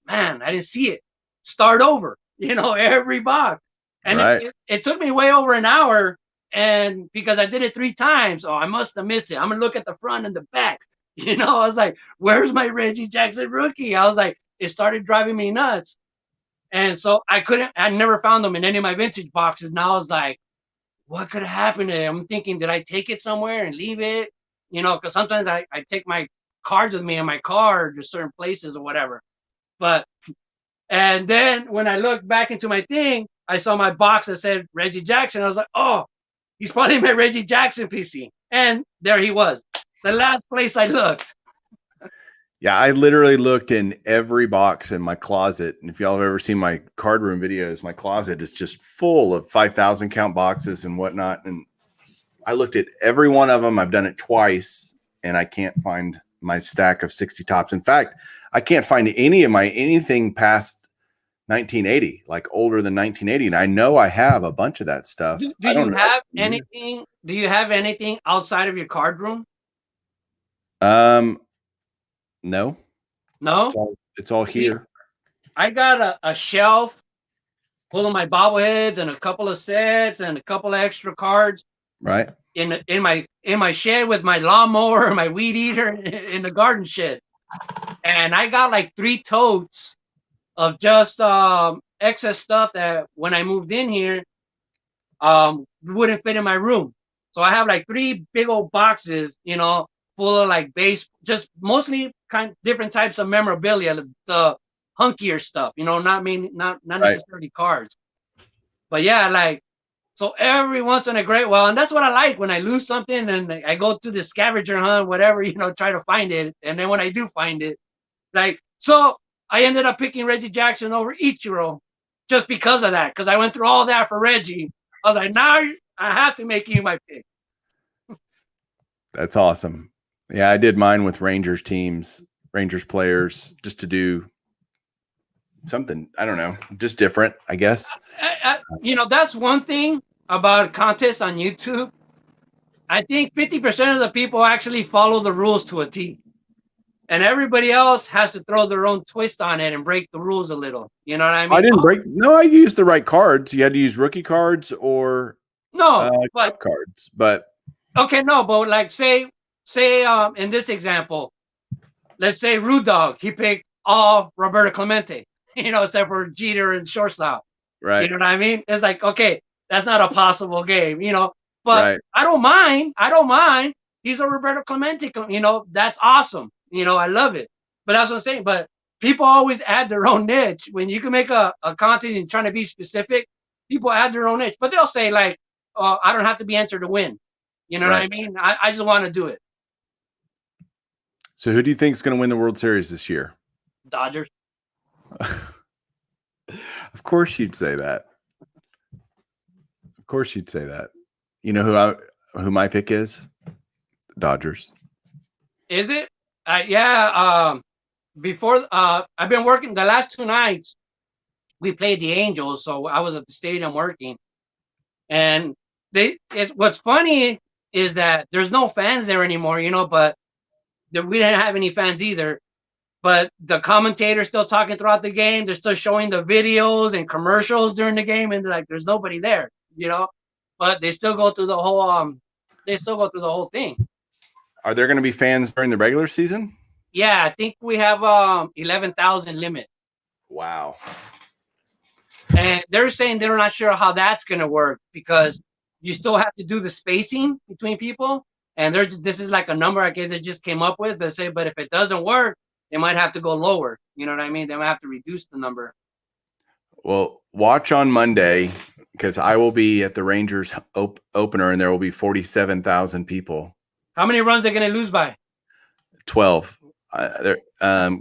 Man, I didn't see it. Start over, every box. And Right. it took me way over an hour. And because I did it 3 times, I must have missed it. I'm going to look at the front and the back. I was like, where's my Reggie Jackson rookie? I was like, it started driving me nuts. And so I never found them in any of my vintage boxes. Now I was like, what could have happened to it? I'm thinking, did I take it somewhere and leave it? Because sometimes I take my cards with me in my car to certain places or whatever. But And then when I looked back into my thing, I saw my box that said Reggie Jackson. I was like, oh, he's probably my Reggie Jackson PC. And there he was, the last place I looked. Yeah, I literally looked in every box in my closet. And if y'all have ever seen my card room videos, my closet is just full of 5,000 count boxes and whatnot. And I looked at every one of them. I've done it twice, and I can't find my stack of 60 tops. In fact, I can't find anything past 1980, like older than 1980. And I know I have a bunch of that stuff. Do I you don't know. have anything? Do you have anything outside of your card room? No, No. it's all here. I got a shelf full of my bobbleheads and a couple of sets and a couple of extra cards. Right. In my shed with my lawnmower and my weed eater in the garden shed. And I got like 3 totes of just excess stuff that when I moved in here wouldn't fit in my room. So I have like 3 big old boxes, full of like just mostly different types of memorabilia, the hunkier stuff, not necessarily cards. But yeah, like, so every once in a great while, and that's what I like when I lose something and I go to the scavenger hunt, whatever, try to find it. And then when I do find it, like, so I ended up picking Reggie Jackson over Ichiro just because of that. Because I went through all that for Reggie. I was like, now I have to make you my pick. That's awesome. Yeah, I did mine with Rangers teams, Rangers players, just to do something, I don't know, just different, I guess. That's one thing about contests on YouTube. I think 50% of the people actually follow the rules to a T. And everybody else has to throw their own twist on it and break the rules a little. You know what I mean? I used the right cards. You had to use rookie cards or but cards. But okay, no, but like say in this example, let's say Rude Dog, he picked all Roberto Clemente, except for Jeter and shortstop. Right. You know what I mean? It's like, okay, that's not a possible game, but right. I don't mind. He's a Roberto Clemente, that's awesome. I love it. But that's what I'm saying. But people always add their own niche. When you can make a content and trying to be specific, people add their own niche. But they'll say like, oh, I don't have to be entered to win. You know what I mean? I just want to do it. So who do you think is going to win the World Series this year? Dodgers. Of course you'd say that. Of course you'd say that. You know who my pick is? Dodgers. Is it? Yeah. Before I've been working the last 2 nights. We played the Angels, so I was at the stadium working. And what's funny is that there's no fans there anymore, but we didn't have any fans either. But the commentator's still talking throughout the game. They're still showing the videos and commercials during the game, and like there's nobody there, But they still go through the whole thing. Are there going to be fans during the regular season? Yeah, I think we have 11,000 limit. Wow. And they're saying they're not sure how that's going to work because you still have to do the spacing between people. And this is like a number I guess they just came up with, but if it doesn't work, they might have to go lower. You know what I mean? They might have to reduce the number. Well, watch on Monday because I will be at the Rangers opener and there will be 47,000 people. How many runs are they going to lose by? 12. Now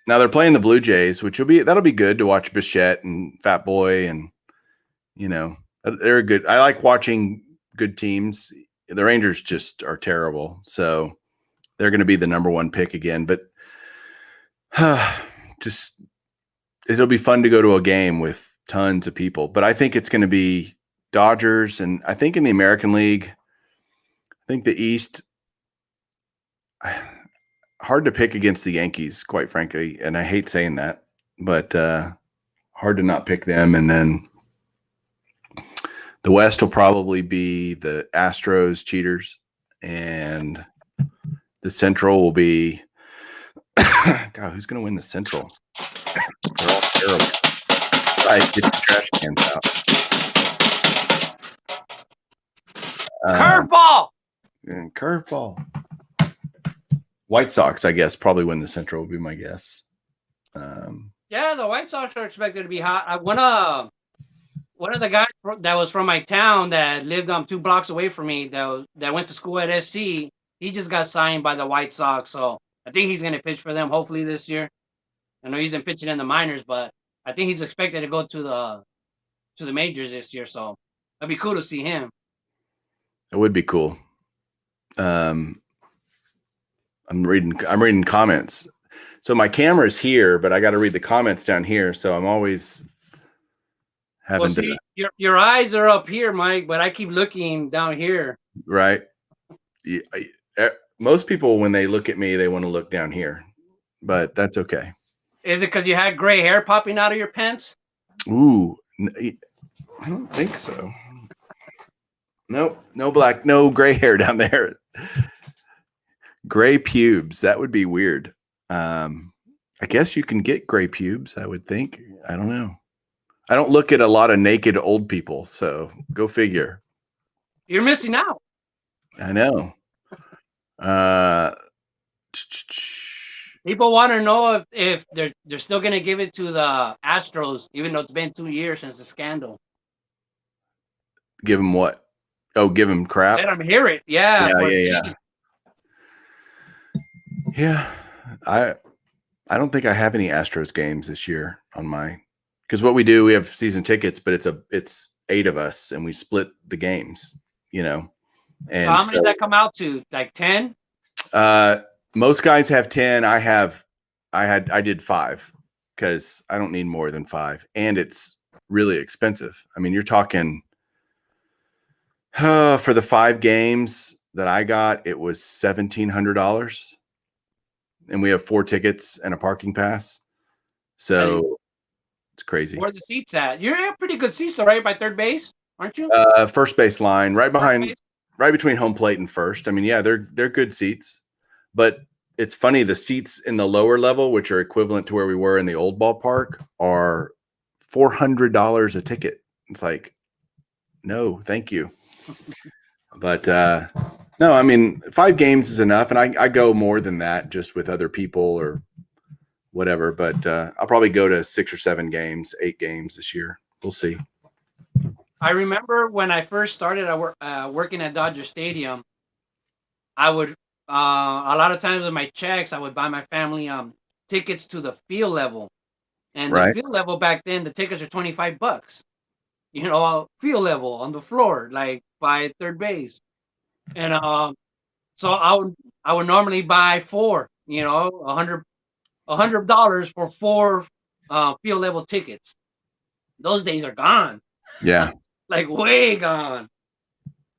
they're playing the Blue Jays, that'll be good to watch Bichette and Fat Boy, and they're good. I like watching good teams. The Rangers just are terrible, so they're going to be the number 1 pick again. But it'll be fun to go to a game with tons of people. But I think it's going to be Dodgers, and I think in the American League, I think the East. Hard to pick against the Yankees, quite frankly, and I hate saying that, but hard to not pick them. And then the West will probably be the Astros cheaters, and the Central will be God, who's going to win the Central? They're all terrible. Guys, get the trash cans out. Curveball. Curveball. White Sox, I guess, probably win the Central would be my guess. Yeah, the White Sox are expected to be hot. One of the guys that was from my town that lived 2 blocks away from me that went to school at SC. He just got signed by the White Sox, so I think he's gonna pitch for them hopefully this year. I know he's been pitching in the minors, but I think he's expected to go to the majors this year. So it'd be cool to see him. It would be cool. I'm reading comments. So my camera's here, but I got to read the comments down here. So I'm always having to. Your eyes are up here, Mike, but I keep looking down here. Right. Most people, when they look at me, they want to look down here, but that's okay. Is it because you had gray hair popping out of your pants? Ooh, I don't think so. Nope, no black, no gray hair down there. Gray pubes. That would be weird. I guess you can get gray pubes, I would think. I don't know. I don't look at a lot of naked old people, so go figure. You're missing out. I know. People want to know if they're still going to give it to the Astros, even though it's been 2 years since the scandal. Give them what? Oh, give them crap. Let them hear it. Yeah. Yeah. I don't think I have any Astros games this year on my, because what we do, we have season tickets, but it's 8 of us and we split the games, you know. And so how many does that come out to? Like 10? Most guys have 10. I did 5 because I don't need more than 5, and it's really expensive. I mean, you're talking for the 5 games that I got, it was $1,700, and we have 4 tickets and a parking pass. So it's crazy. Where are the seats at? You're at pretty good seats, though, right? By third base, aren't you? First base line, right behind, right between home plate and first. I mean, yeah, they're good seats, but it's funny. The seats in the lower level, which are equivalent to where we were in the old ballpark, are $400 a ticket. It's like, no, thank you. But no, I mean, 5 games is enough, and I go more than that just with other people or whatever. But I'll probably go to 6 or 7 games, 8 games this year. We'll see. I remember when I first started working at Dodger Stadium, I would a lot of times with my checks, I would buy my family tickets to the field level, and the field level back then, the tickets are $25. You know, field level on the floor, like by third base, and so I would normally buy 4. You know, $100 for 4 field level tickets. Those days are gone. Yeah. Like way gone.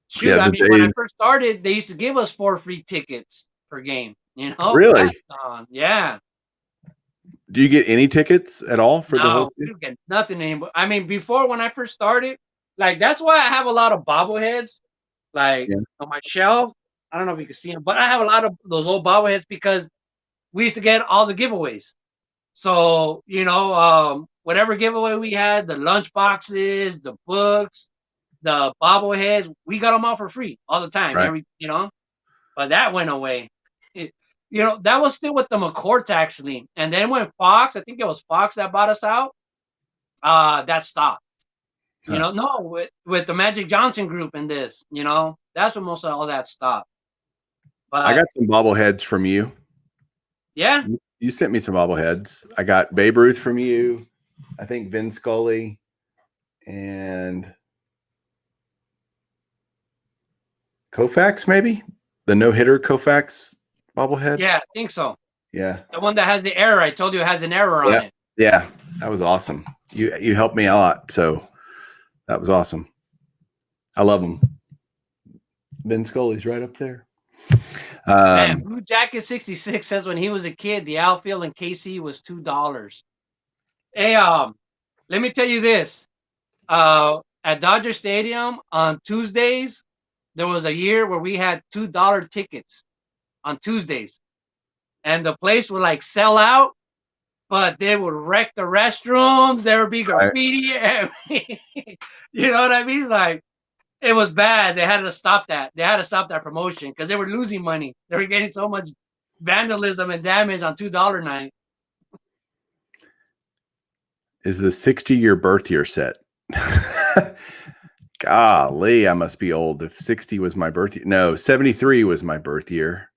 Shoot, yeah, I mean, when I first started, they used to give us 4 free tickets per game. You know, really? That's gone. Yeah. Do you get any tickets at all for the whole season? No, get nothing anymore. I mean, before when I first started, like that's why I have a lot of bobbleheads, like on my shelf. I don't know if you can see them, but I have a lot of those old bobbleheads because we used to get all the giveaways. So, you know, whatever giveaway we had, the lunch boxes, the books, the bobbleheads, we got them all for free all the time. Right. You know, but that went away. You know, that was still with the McCourts actually. And then when Fox, I think it was Fox that bought us out, that stopped. Huh. You know, no, with the Magic Johnson group and this, you know, that's when most of all that stopped. But I got some bobbleheads from you. Yeah. You sent me some bobbleheads. I got Babe Ruth from you. I think Vin Scully and Koufax, maybe the no-hitter Koufax bobblehead. Yeah, I think so. Yeah, the one that has the error. I told you it has an error on it. Yeah, that was awesome. You helped me a lot, so that was awesome. I love them. Vin Scully's right up there. Man, Blue Jacket 66 says when he was a kid, the outfield in KC was $2. Hey, let me tell you this. At Dodger Stadium on Tuesdays, there was a year where we had $2 tickets on Tuesdays. And the place would like sell out, but they would wreck the restrooms. There would be graffiti. Right. You know what I mean? Like, it was bad. They had to stop that. They had to stop that promotion because they were losing money. They were getting so much vandalism and damage on $2 night. is the 60-year birth year set. Golly, I must be old if 60 was my birth year. No, 73 was my birth year.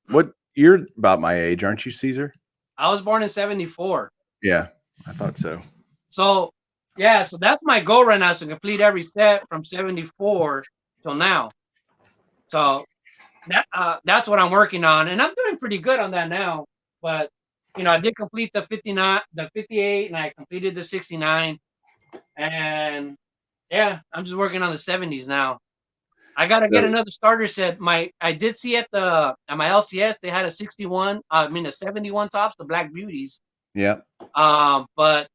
What, you're about my age, aren't you, Caesar? I was born in 74. Yeah, I thought so. So, yeah, so that's my goal right now is to complete every set from 74 till now. So that's what I'm working on, and I'm doing pretty good on that now. But I did complete the 59, the 58, and I completed the 69, and yeah, I'm just working on the 70s now. I gotta get So, another starter set. I did see at my LCS they had a 61, a 71 tops, the Black Beauties. yeah, But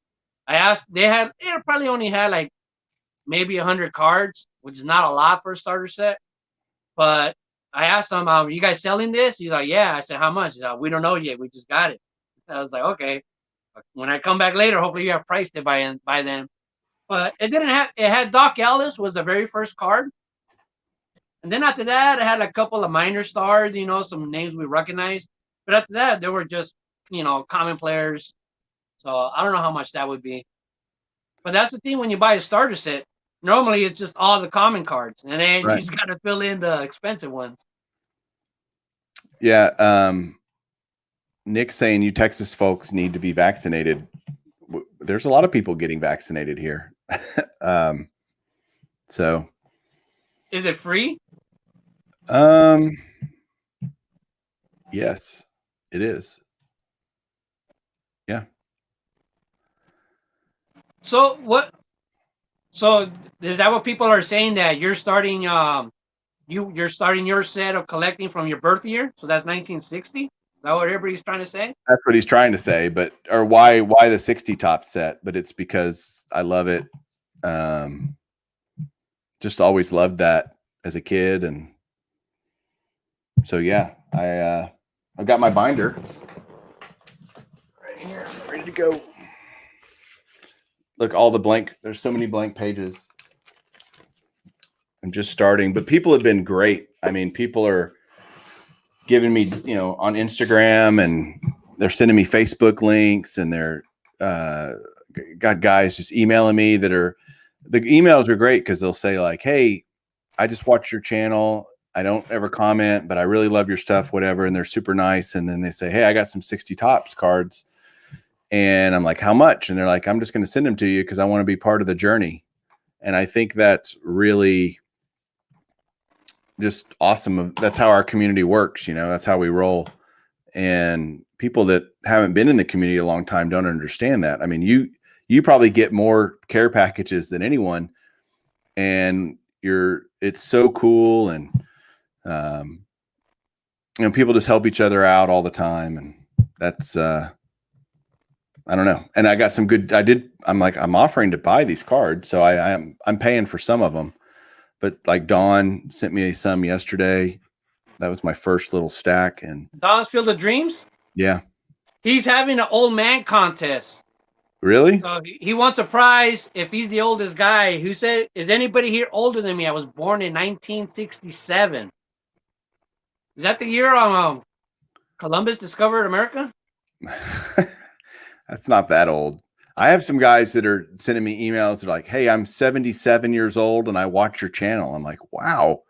I asked, they probably only had like maybe 100 cards, which is not a lot for a starter set. But I asked him, "You guys selling this?" He's like, "Yeah." I said, "How much?" He's like, "We don't know yet. We just got it." I was like, "Okay. When I come back later, hopefully you have priced it by then." But it didn't have. It had Doc Ellis was the very first card, and then after that, it had a couple of minor stars. Some names we recognize. But after that, there were just common players. So I don't know how much that would be. But that's the thing when you buy a starter set. Normally, it's just all the common cards, and then you right. just got to fill in the expensive ones. Yeah. Nick saying you Texas folks need to be vaccinated. There's a lot of people getting vaccinated here. So Is it free? Yes, it is. Yeah. So what? So is that what people are saying that you're starting? You're starting your set of collecting from your birth year. So that's 1960. Is that what everybody's trying to say? That's what he's trying to say, but or why the 60 top set? But it's because I love it. Just always loved that as a kid, and so yeah, I've got my binder right here, ready to go. Look, all the blank. There's so many blank pages. I'm just starting, but people have been great. I mean, people are giving me, on Instagram, and they're sending me Facebook links, and they're got guys just emailing me that are, the emails are great because they'll say like, "Hey, I just watched your channel. I don't ever comment, but I really love your stuff, whatever." And they're super nice. And then they say, "Hey, I got some 60 tops cards." And I'm like, "How much?" And they're like, "I'm just going to send them to you because I want to be part of the journey." And I think that's really just awesome. That's how our community works. That's how we roll. And people that haven't been in the community a long time don't understand that. I mean, you probably get more care packages than anyone, and it's so cool. And, people just help each other out all the time. And that's, I don't know. And I got some good, I'm offering to buy these cards. So I'm paying for some of them, but like Dawn sent me some yesterday. That was my first little stack. And Don's Field of Dreams. yeah. He's having an old man contest. Really? So he wants a prize if he's the oldest guy. Who said, "Is anybody here older than me? I was born in 1967." Is that the year Columbus discovered America? That's not that old. I have some guys that are sending me emails. They're like, "Hey, I'm 77 years old and I watch your channel." I'm like, "Wow."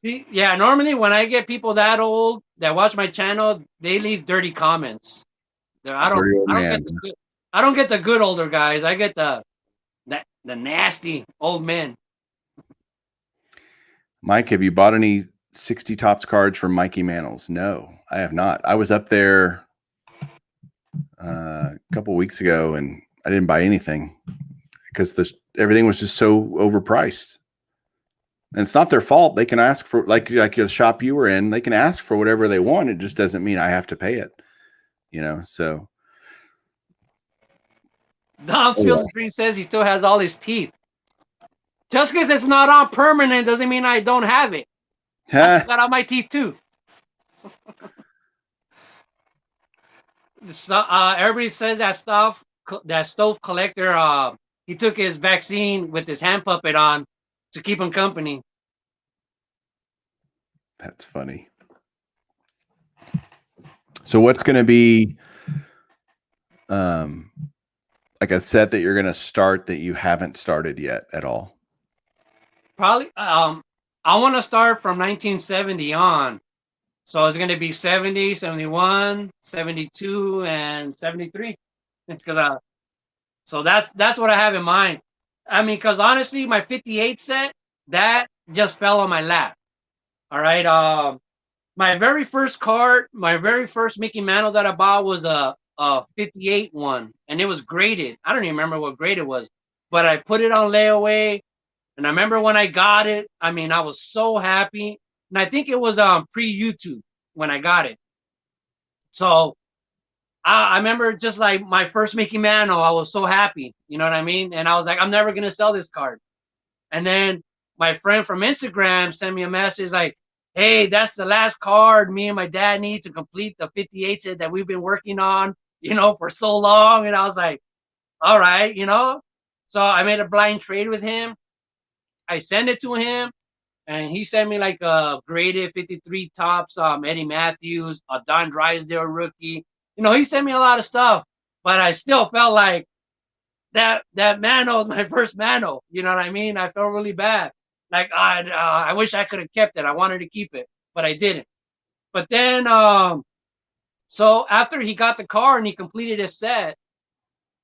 Yeah, normally when I get people that old that watch my channel, they leave dirty comments. I don't Dirty old I don't man. get I don't get the good older guys. I get the nasty old men. Mike, have you bought any 60 tops cards from Mikey Mantles? No, I have not. I was up there a couple weeks ago and I didn't buy anything because everything was just so overpriced. And it's not their fault. They can ask for, like the shop you were in, they can ask for whatever they want. It just doesn't mean I have to pay it, so. Don Field of Dream says he still has all his teeth. Just because it's not on permanent doesn't mean I don't have it. I still got all my teeth too. So, everybody says that stove collector, he took his vaccine with his hand puppet on to keep him company. That's funny. So what's going to be um, like a set that you're going to start that you haven't started yet at all? Probably, I want to start from 1970 on. So it's going to be 70, 71, 72, and 73. Because so that's what I have in mind. I mean, because honestly, my 58 set that just fell on my lap. All right. My very first card, my very first Mickey Mantle that I bought was a 58 one, and it was graded. I don't even remember what grade it was, but I put it on layaway, and I remember when I got it. I mean, I was so happy, and I think it was pre YouTube when I got it. So I remember just like my first Mickey Mantle, I was so happy. You know what I mean? And I was like, I'm never gonna sell this card. And then my friend from Instagram sent me a message like, "Hey, that's the last card me and my dad need to complete the 58 set that we've been working on, for so long." And I was like, "All right, So I made a blind trade with him. I sent it to him, and he sent me like a graded 53 tops, Eddie Matthews, a Don Drysdale rookie. He sent me a lot of stuff, but I still felt like that Mano is my first Mano. You know what I mean? I felt really bad. Like I wish I could have kept it. I wanted to keep it, but I didn't. But then, so after he got the car and he completed his set,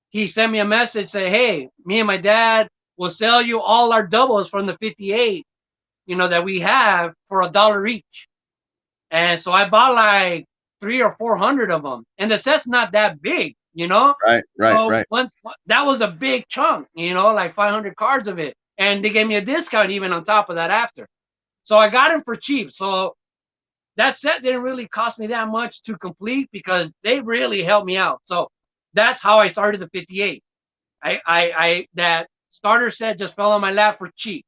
he sent me a message say, "Hey, me and my dad will sell you all our doubles from the 58, that we have for $1 each." And so I bought like 300 or 400 of them, and the set's not that big. Right, right, So right. once that was a big chunk, like 500 cards of it, and they gave me a discount even on top of that after. So I got them for cheap. So that set didn't really cost me that much to complete because they really helped me out. So that's how I started the 58. I that starter set just fell on my lap for cheap,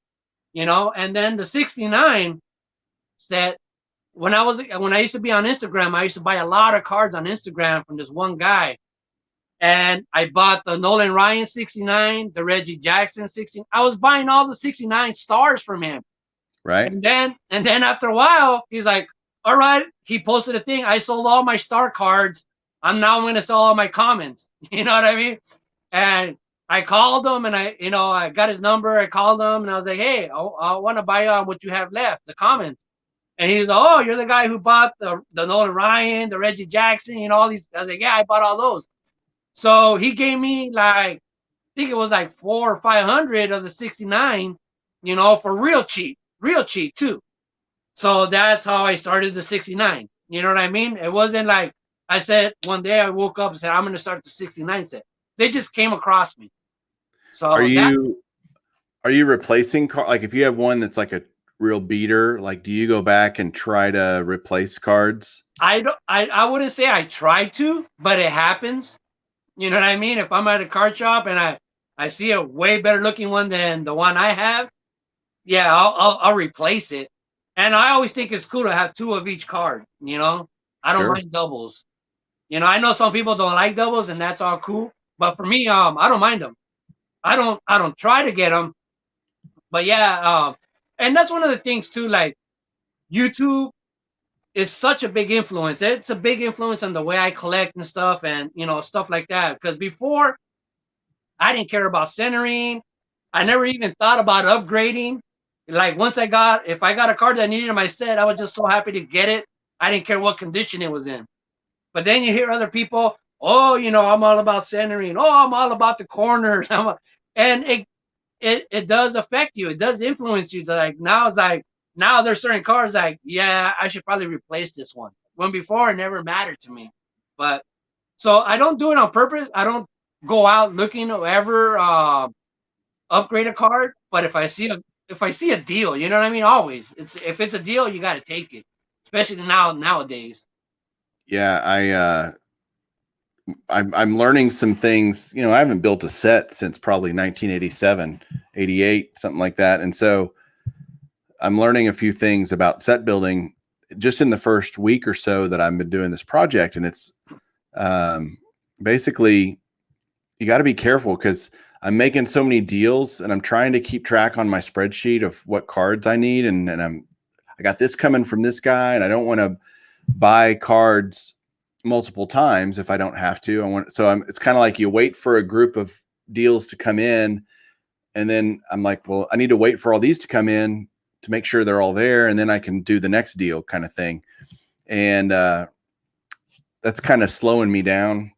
and then the 69 set when I used to be on Instagram, I used to buy a lot of cards on Instagram from this one guy. And I bought the Nolan Ryan 69, the Reggie Jackson 69. I was buying all the 69 stars from him. Right. And then after a while, he's like, "All right," he posted a thing. "I sold all my star cards. I'm going to sell all my commons." You know what I mean? And I called him and I got his number. I called him and I was like, "Hey, I want to buy what you have left, the commons." And he's like, "Oh, you're the guy who bought the Nolan Ryan, the Reggie Jackson, all these." I was like, "Yeah, I bought all those." So he gave me like, I think it was like 400 or 500 of the 69, for real cheap too. So that's how I started the 69. You know what I mean? It wasn't like I said one day I woke up and said, "I'm going to start the 69 set." They just came across me. Are So that's, you are you replacing like if you have one that's like a real beater, like do you go back and try to replace cards? I don't, I wouldn't say I try to, but it happens. You know what I mean? If I'm at a card shop and I see a way better looking one than the one I have, yeah, I'll replace it. And I always think it's cool to have two of each card. I don't Sure. mind doubles. I know some people don't like doubles, and that's all cool. But for me, I don't mind them. I don't try to get them. But yeah, and that's one of the things too. Like YouTube is such a big influence. It's a big influence on the way I collect and stuff, and stuff like that. Because before I didn't care about centering. I never even thought about upgrading. Like if I got a card that needed my set, I was just so happy to get it. I didn't care what condition it was in. But then you hear other people, "Oh, I'm all about centering. Oh, I'm all about the corners." And it does affect you. It does influence you. Like now it's like now there's certain cards like, yeah, I should probably replace this one. When before it never mattered to me. But so I don't do it on purpose. I don't go out looking to ever upgrade a card. But if I see a deal, you know what I mean? Always, if it's a deal, you got to take it, especially nowadays. Yeah, I'm learning some things. I haven't built a set since probably 1987, 88, something like that. And so I'm learning a few things about set building just in the first week or so that I've been doing this project. And it's basically you got to be careful because I'm making so many deals and I'm trying to keep track on my spreadsheet of what cards I need. And I got this coming from this guy and I don't want to buy cards multiple times if I don't have to. It's kind of like you wait for a group of deals to come in, and then I'm like, well, I need to wait for all these to come in to make sure they're all there, and then I can do the next deal, kind of thing. And that's kind of slowing me down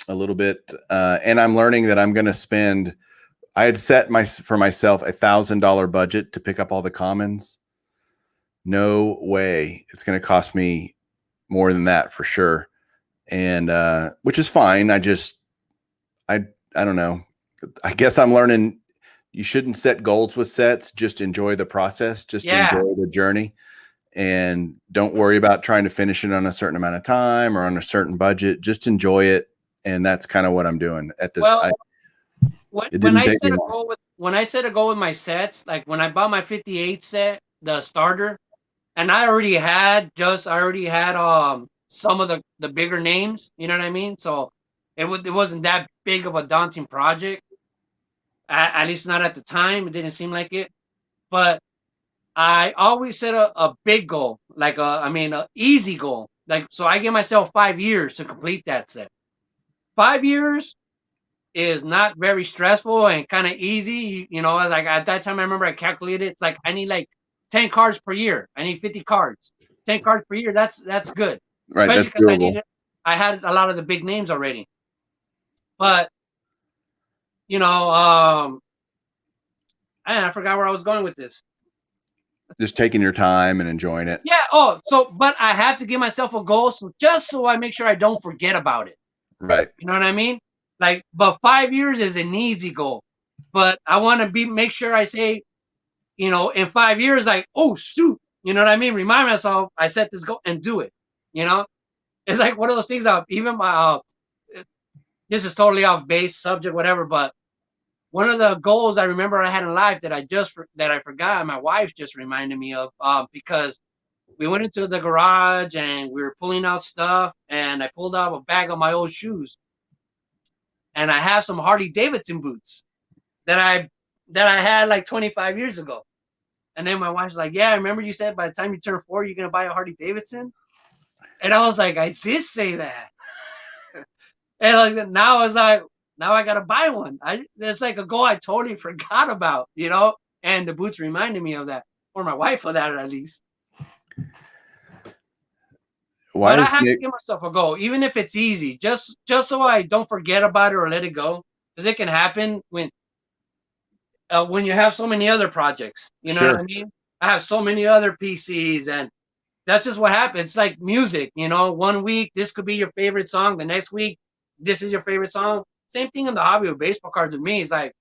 a little bit. And I'm learning that I'm going to spend. I had set for myself $1,000 budget to pick up all the commons. No way, it's going to cost me more than that for sure. And which is fine. I don't know. I guess I'm learning you shouldn't set goals with sets. Just enjoy the process. Just Yeah. enjoy the journey, and don't worry about trying to finish it on a certain amount of time or on a certain budget. Just enjoy it. And that's kind of what I'm doing Well, it when didn't I take me set a long. goal with my sets, like when I bought my 58 set, the starter, and I already had some of the bigger names, you know what I mean? So it wasn't that big of a daunting project. At least not at the time. It didn't seem like it. But I always set a big goal, like a easy goal. Like so I give myself 5 years to complete that set. 5 years is not very stressful and kind of easy. You know, like at that time, I remember I calculated it's like I need like 10 cards per year. I need 50 cards. 10 cards per year. That's good, Right. especially That's because doable. I had a lot of the big names already. But you know, I forgot where I was going with this. Just taking your time and enjoying it. Yeah. Oh, so but I have to give myself a goal, so just so I make sure I don't forget about it. Right. You know what I mean? Like, but 5 years is an easy goal. But I want to make sure I say, in 5 years, like, oh shoot, you know what I mean? Remind myself I set this goal and do it. You know, it's like one of those things. Even my this is totally off base subject, whatever. But one of the goals I remember I had in life that I forgot, my wife just reminded me of, because we went into the garage and we were pulling out stuff, and I pulled out a bag of my old shoes, and I have some Harley Davidson boots that I had like 25 years ago. And then my wife's like, "Yeah, I remember you said by the time you turn 40, you're gonna buy a Harley Davidson." And I was like, "I did say that." And like now I was like, now I gotta buy one. It's like a goal I totally forgot about, And the boots reminded me of that, or my wife of that at least. Why But I is have to Nick? give myself a goal, even if it's easy, just so I don't forget about it or let it go, because it can happen when you have so many other projects. You know what Sure. I mean? I have so many other PCs, and that's just what happens. It's like music, 1 week this could be your favorite song, the next week this is your favorite song. Same thing in the hobby of baseball cards with me. It's like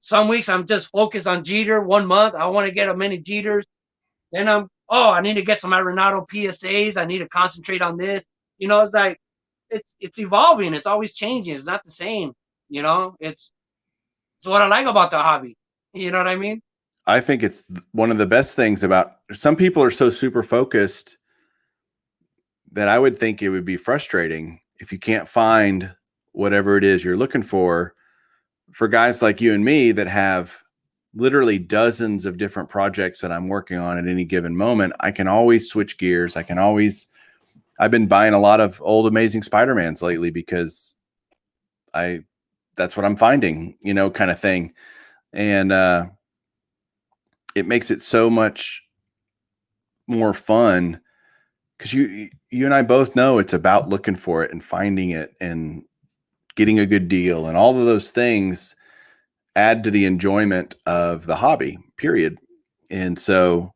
some weeks I'm just focused on Jeter. 1 month I want to get as many Jeters. Then I need to get some Arenado PSAs. I need to concentrate on this. It's like it's evolving. It's always changing. It's not the same. It's what I like about the hobby. You know what I mean? I think it's one of the best things about some people are so super focused that I would think it would be frustrating if you can't find whatever it is you're looking for. For guys like you and me that have literally dozens of different projects that I'm working on at any given moment, I can always switch gears. I've been buying a lot of old Amazing Spider-Mans lately because that's what I'm finding, kind of thing. And it makes it so much more fun because you and I both know it's about looking for it and finding it and getting a good deal, and all of those things add to the enjoyment of the hobby, period. And so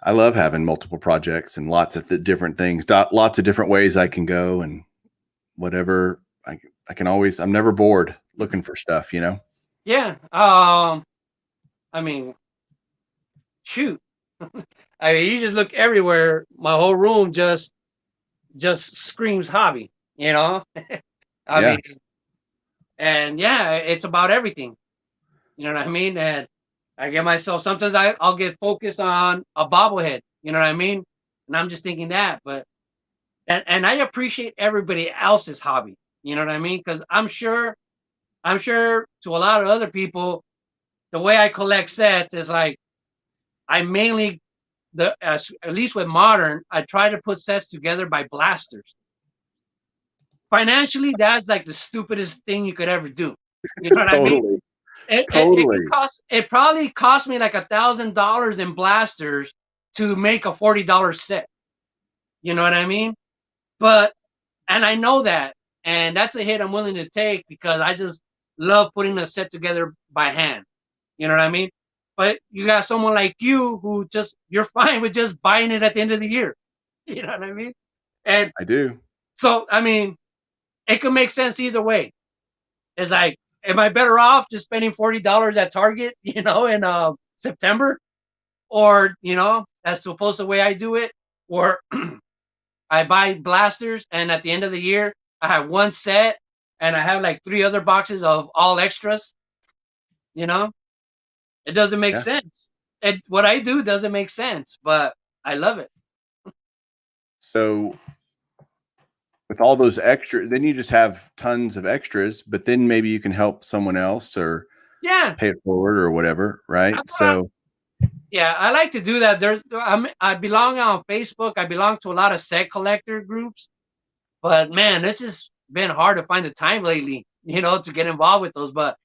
I love having multiple projects and lots of different things, lots of different ways I can go, and whatever I can always, I'm never bored looking for stuff, Yeah. I mean, shoot. I mean, you just look everywhere. My whole room just screams hobby. I Yeah. mean, and yeah, it's about everything. You know what I mean? And I get myself sometimes I'll get focused on a bobblehead. You know what I mean? And I'm just thinking that, but and I appreciate everybody else's hobby. You know what I mean? Because I'm sure to a lot of other people, the way I collect sets is like I mainly at least with modern, I try to put sets together by blasters. financially, that's like the stupidest thing you could ever do. You know what I mean? Totally. It can Totally. cost. It probably cost me like $1,000 in blasters to make a $40 set. You know what I mean? But and I know that, and that's a hit I'm willing to take because I just love putting a set together by hand. You know what I mean? But you got someone like you who just you're fine with just buying it at the end of the year. You know what I mean? And I do. so I mean, it could make sense either way. It's like, am I better off just spending $40 at Target, in September, or as opposed to the way I do it, or I buy blasters, and at the end of the year, I have one set, and I have like three other boxes of all extras. You know, it doesn't make Yeah. sense. What I do doesn't make sense, but I love it. So with all those extra, then you just have tons of extras, but then maybe you can help someone else or Yeah, pay it forward or whatever, right? that's what So yeah, I like to do that. I belong on Facebook. I belong to a lot of set collector groups, but man, it's just been hard to find the time lately, to get involved with those. But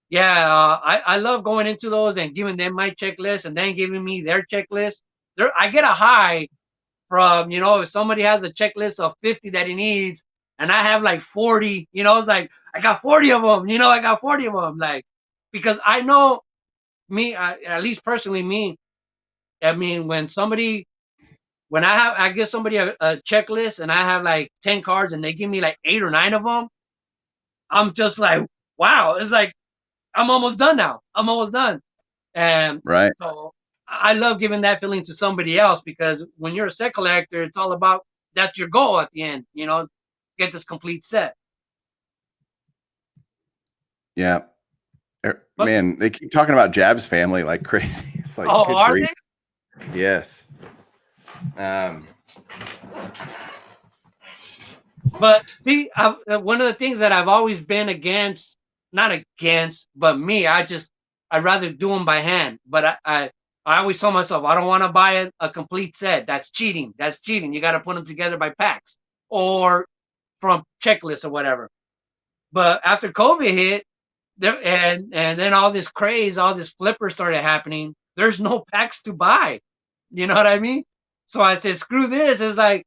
yeah, I love going into those and giving them my checklist and then giving me their checklist. I get a high from, if somebody has a checklist of 50 that he needs and I have like 40, it's like, I got 40 of them, I got 40 of them. Like, because I know at least personally, me, I mean, when I give somebody a checklist and I have like 10 cards and they give me like 8 or 9 of them, I'm just like, wow, it's like, I'm almost done now. I'm almost done. And right. so I love giving that feeling to somebody else because when you're a set collector, it's all about that's your goal at the end, get this complete set. Yeah. But Man, they keep talking about Jab's family like crazy. It's like, oh, good are grief. they? Yes. Um, But see, one of the things that I've always been against, not against, but me, I'd rather do them by hand. But I always told myself I don't want to buy a complete set. That's cheating. That's cheating. You got to put them together by packs or from checklists or whatever. But after COVID hit, and then all this craze, all this flipper started happening. There's no packs to buy. You know what I mean? So I said, screw this. It's like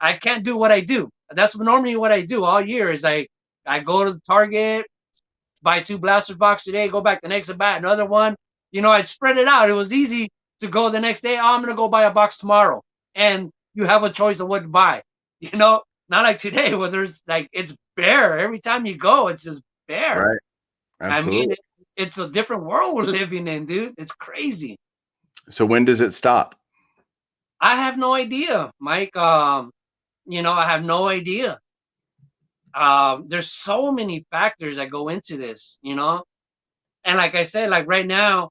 I can't do what I do. That's normally what I do all year. Is I go to the Target, buy 2 blasters box today, go back the next and buy another one. I'd spread it out. It was easy to go the next day. Oh, I'm gonna go buy a box tomorrow, and you have a choice of what to buy. Not like today where there's like it's bare every time you go. It's just bare. right. I mean, Absolutely. it's a different world we're living in, dude. It's crazy. So when does it stop? I have no idea, Mike. I have no idea. There's so many factors that go into this, and like I said, like right now,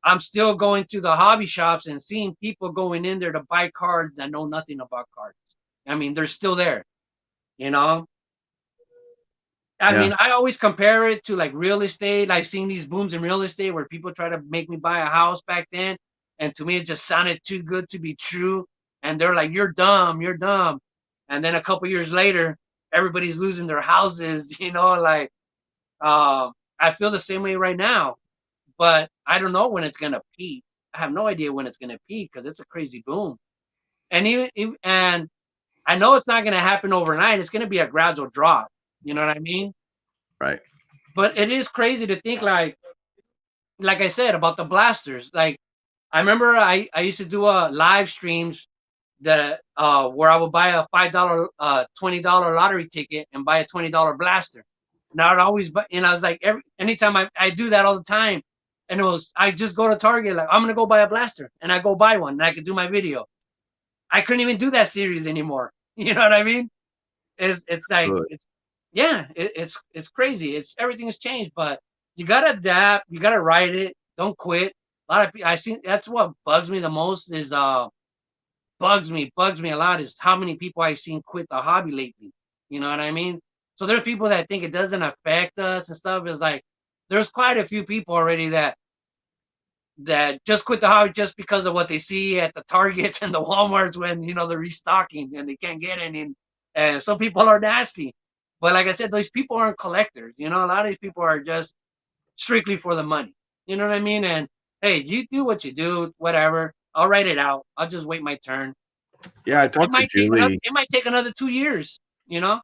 I'm still going to the hobby shops and seeing people going in there to buy cards that know nothing about cards. I mean, they're still there, you know. I Yeah. mean, I always compare it to like real estate. I've seen these booms in real estate where people try to make me buy a house back then, and to me, it just sounded too good to be true. And they're like, "You're dumb, you're dumb." And then a couple years later, everybody's losing their houses. Like I feel the same way right now, but I don't know when it's gonna peak. I have no idea when it's gonna peak because it's a crazy boom. And and I know it's not gonna happen overnight. It's gonna be a gradual drop. You know what I mean? Right. But it is crazy to think like I said about the blasters. Like I remember I used to do live streams that where I would buy a $5 $20 lottery ticket and buy a $20 blaster. And I would always buy, and I was like anytime I do that all the time. And it was I just go to Target like I'm gonna go buy a blaster and I go buy one and I could do my video. I couldn't even do that series anymore. You know what I mean? It's like Good. yeah, it's crazy. It's everything has changed, but you gotta adapt. You gotta write it. Don't quit. A lot of people I see that's what bugs me the most is bugs me a lot is how many people I've seen quit the hobby lately. You know what I mean? So there's people that think it doesn't affect us and stuff. It's like there's quite a few people already that just quit the hobby just because of what they see at the Targets and the Walmarts when they're restocking and they can't get any. And some people are nasty. But like I said, those people aren't collectors. You know, a lot of these people are just strictly for the money. You know what I mean? And hey, you do what you do, whatever. I'll write it out. I'll just wait my turn. Yeah, I talked to Julie. It might take another 2 years, you know?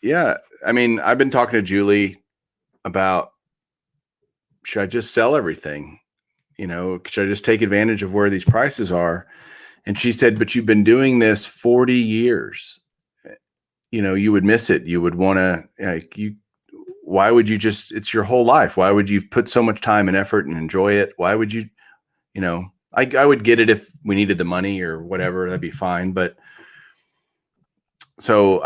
Yeah, I mean, I've been talking to Julie about, should I just sell everything? You know, should I just take advantage of where these prices are? And she said, but you've been doing this 40 years. You know, you would miss it. You would want to, like, why would you just, it's your whole life. Why would you put so much time and effort and enjoy it? Why would you, you know, I would get it if we needed the money or whatever, that'd be fine. But so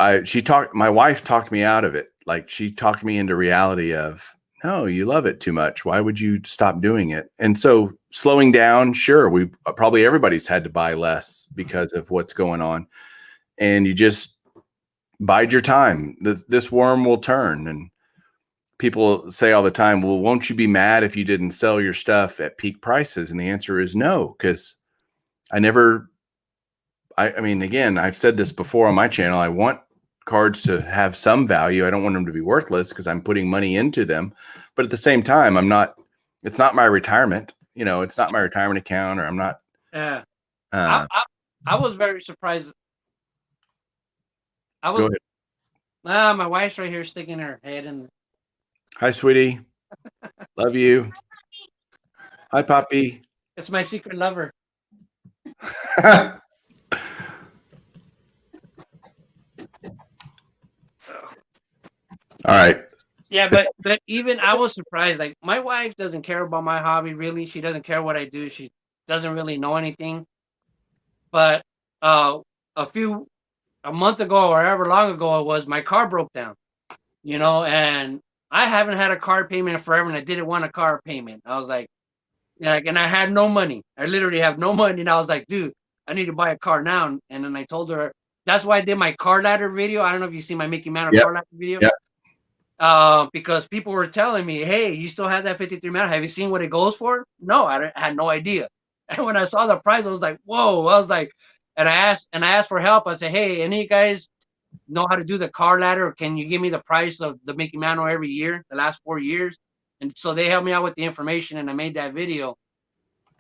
my wife talked me out of it. Like, she talked me into reality of, no, you love it too much. Why would you stop doing it? And so slowing down, sure, we probably everybody's had to buy less because of what's going on. And you just bide your time. This worm will turn. And people say all the time, well, won't you be mad if you didn't sell your stuff at peak prices? And the answer is no, because I mean, again, I've said this before on my channel. I want cards to have some value. I don't want them to be worthless because I'm putting money into them. But at the same time, it's not my retirement. You know, it's not my retirement account, or I'm not. Yeah. I was very surprised. I Go was, ahead. my wife's right here sticking her head in. Hi, sweetie. Love you. Hi, Poppy. It's my secret lover. All right. Yeah, but even I was surprised. Like, my wife doesn't care about my hobby, really. She doesn't care what I do. She doesn't really know anything. But uh, a month ago or however long ago it was, my car broke down. You know, and I haven't had a car payment in forever, and I didn't want a car payment. I was like, yeah, and I had no money. I literally have no money, and I was like, dude, I need to buy a car now. And then I told her that's why I did my car ladder video. I don't know if you see my Mickey Mantle Yep. car ladder video. Yep. Because people were telling me, hey, you still have that 53 Mantle? Have you seen what it goes for? No, I had no idea. And when I saw the price, I was like, whoa! I was like, and I asked for help. I said, hey, any of you guys know how to do the car ladder? Or can you give me the price of the Mickey Mantle every year, the last 4 years? And so they helped me out with the information, and I made that video.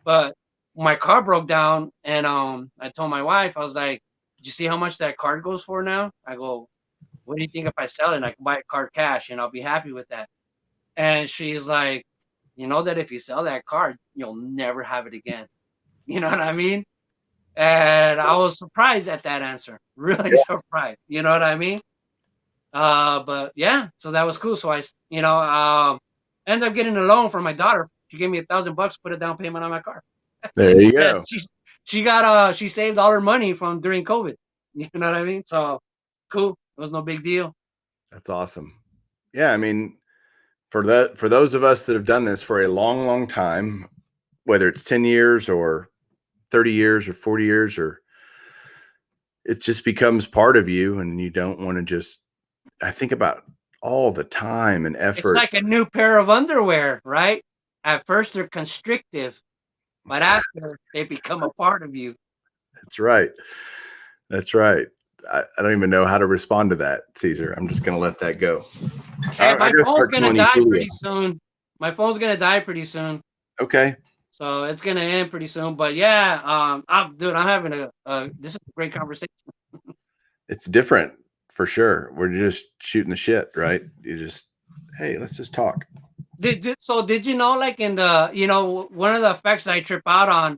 But my car broke down, and I told my wife, I was like, did you see how much that card goes for now? I go, what do you think if I sell it and I can buy a card cash and I'll be happy with that? And she's like, you know that if you sell that card, you'll never have it again. You know what I mean? And I was surprised at that answer. Really surprised. You know what I mean? But yeah, so that was cool. So I, ended up getting a loan from my daughter. She gave me $1,000 to put a down payment on my car. There you go. Yes, she saved all her money from during COVID. You know what I mean? So cool. It was no big deal. That's awesome. Yeah, I mean, for those of us that have done this for a long, long time, whether it's 10 years or 30 years or 40 years, or it just becomes part of you, and you don't want to just, I think about all the time and effort. It's like a new pair of underwear, right? At first they're constrictive, but after they become a part of you. That's right. That's right. I don't even know how to respond to that, Caesar. I'm just going to let that go. Hey, my phone's going to die pretty soon. My phone's going to die pretty soon. Okay. So it's going to end pretty soon. But yeah, I'm having this is a great conversation. It's different for sure. We're just shooting the shit, right? You just, hey, let's just talk. Did you know, like, in the, one of the effects that I trip out on,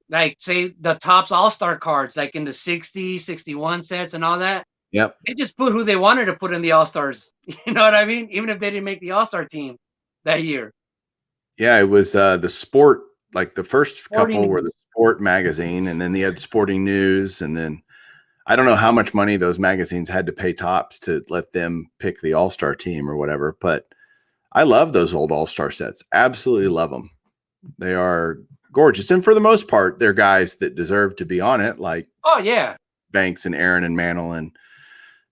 like, say the Topps All-Star cards, like in the 60, 61 sets and all that. Yep. They just put who they wanted to put in the All-Stars. You know what I mean? Even if they didn't make the All-Star team that year. Yeah, it was the sport, like the first Sporting couple were the News. Sport magazine, and then they had Sporting News, and then I don't know how much money those magazines had to pay Topps to let them pick the All-Star team or whatever, but I love those old All-Star sets. Absolutely love them. They are gorgeous. And for the most part, they're guys that deserve to be on it, like, oh yeah, Banks and Aaron and Mantle and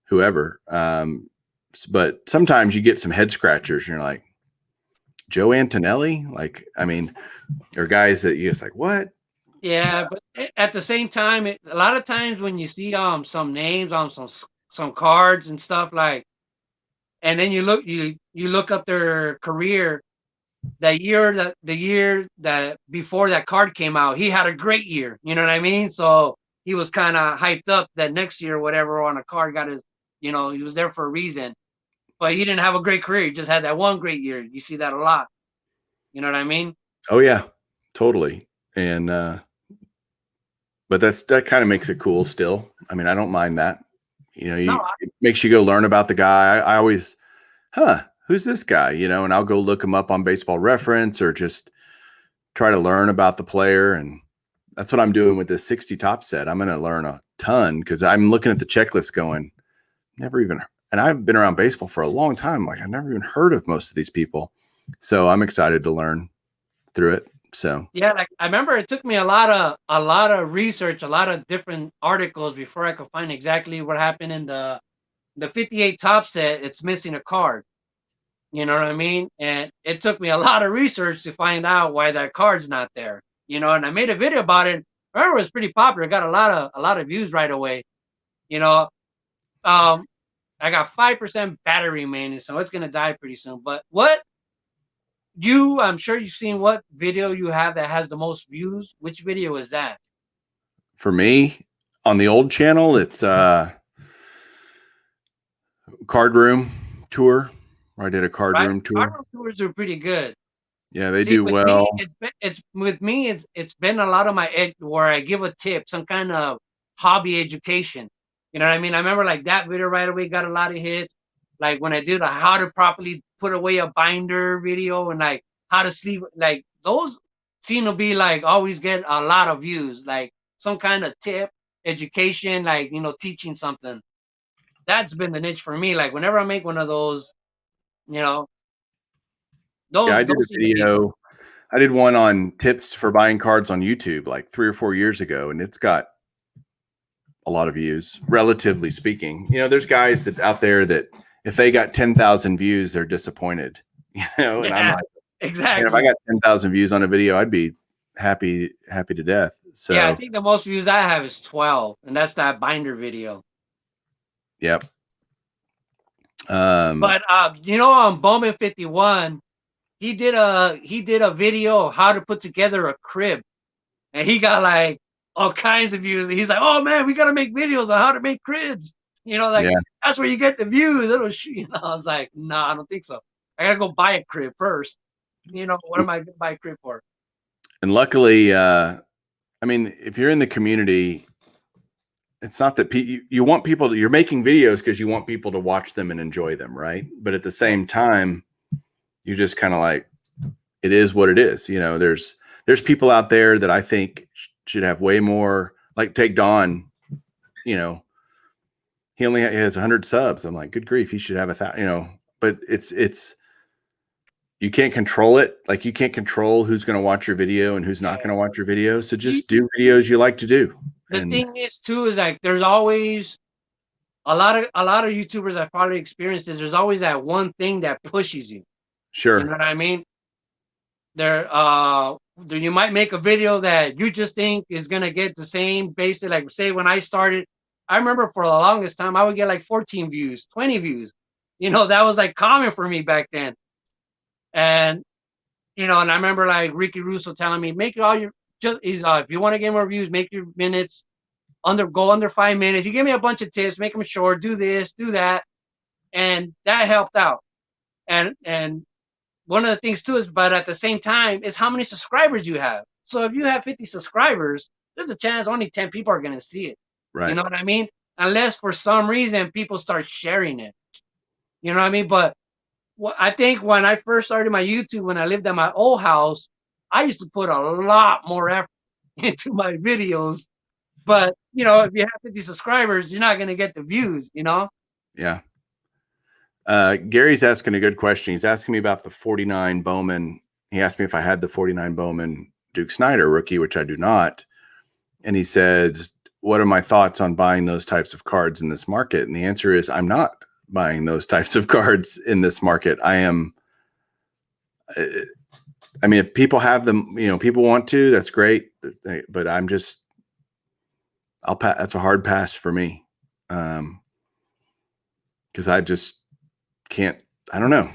whoever. But sometimes you get some head scratchers and you're like, Joe Antonelli? Like, I mean, there are guys that you just like, what? yeah, but at the same time, a lot of times when you see some names on some cards and stuff, like, and then you look up their career. The year that before that card came out, he had a great year. You know what I mean? So he was kind of hyped up that next year, whatever on a card got his. You know, he was there for a reason, but he didn't have a great career. He just had that one great year. You see that a lot. You know what I mean? Oh yeah, totally. And but that kind of makes it cool still. I mean, I don't mind that. You know, No, it makes you go learn about the guy. I always, who's this guy? You know, and I'll go look him up on Baseball Reference or just try to learn about the player. And that's what I'm doing with this 60 top set. I'm going to learn a ton because I'm looking at the checklist going, never even, and I've been around baseball for a long time. Like I've never even heard of most of these people. So I'm excited to learn through it. So yeah, like I remember it took me a lot of research, a lot of different articles before I could find exactly what happened in the 58 top set. It's missing a card. You know what I mean? And it took me a lot of research to find out why that card's not there. You know, and I made a video about it. I remember it was pretty popular. It got a lot of views right away. You know, um, I got 5% battery remaining, so it's gonna die pretty soon. But I'm sure you've seen what video you have that has the most views. Which video is that? for me on the old channel, it's card room tour. Where I did a card Right? room Our tour. tours are pretty good. Yeah, they See, do with me, well. it's been a lot of my ed where I give a tip, some kind of hobby education. You know what I mean? I remember like that video right away got a lot of hits. Like when I did a how to properly put away a binder video and like how to sleep, like those seem to be like always get a lot of views. Like some kind of tip, education, like teaching something. That's been the niche for me. Like whenever I make one of those, you know, Yeah, I those did a those seem to be video. I did one on tips for buying cards on YouTube like 3 or 4 years ago, and it's got a lot of views, relatively speaking. You know, there's guys that out there that if they got 10,000 views, they're disappointed. You know, and I'm yeah, like, man, if I exactly. got 10,000 views on a video, I'd be happy to death. Yeah, I So, think the most views I have is 12, and that's that binder video. yep. Um, But on Bowman 51, he did a video of how to put together a crib, and he got like all kinds of views. He's like, "Oh man, we gotta make videos on how to make cribs." Like yeah, that's where you get the views. It'll shoot. I was like, "No, I don't think so. I gotta go buy a crib first. What am I gonna buy a crib for?" and luckily, I mean, if you're in the community, it's not that you want people to, you're making videos because you want people to watch them and enjoy them, right? But at the Yeah, same time, you just kind of like, it is what it is. You know, there's people out there that I think should have way more. Like take Don, you know, he only has 100 subs. I'm like, good grief, he should have 1,000. You know, but it's you can't control it. Like you can't control who's going to watch your video and who's not yeah. going to watch your video. So You, just do videos you like to do. the And thing is too is like there's always a lot of YouTubers I've probably experienced is there's always that one thing that pushes you. You know sure, what I mean? You might make a video that you just think is gonna get the same basic. Like say when I started, I remember for the longest time I would get like 14 views, 20 views. That was like common for me back then. And and I remember like Ricky Russo telling me, make all your just is if you want to get more views, make your minutes under 5 minutes. He gave me a bunch of tips, make them short, do this, do that, and that helped out. And one of the things too is, but at the same time, is how many subscribers you have. So if you have 50 subscribers, there's a chance only 10 people are going to see it. You right. know what I mean? Unless for some reason people start sharing it. You know what I mean? But I think when I first started my YouTube, when I lived at my old house, I used to put a lot more effort into my videos. But if you have 50 subscribers, you're not going to get the views. Yeah. Gary's asking a good question. He's asking me about the 49 Bowman. He asked me if I had the 49 Bowman Duke Snyder rookie, which I do not. And he said, what are my thoughts on buying those types of cards in this market? And the answer is, I'm not buying those types of cards in this market. I am. I mean, if people have them, people want to, that's great. But I'm just, I'll pass. That's a hard pass for me. Because I just, I don't know.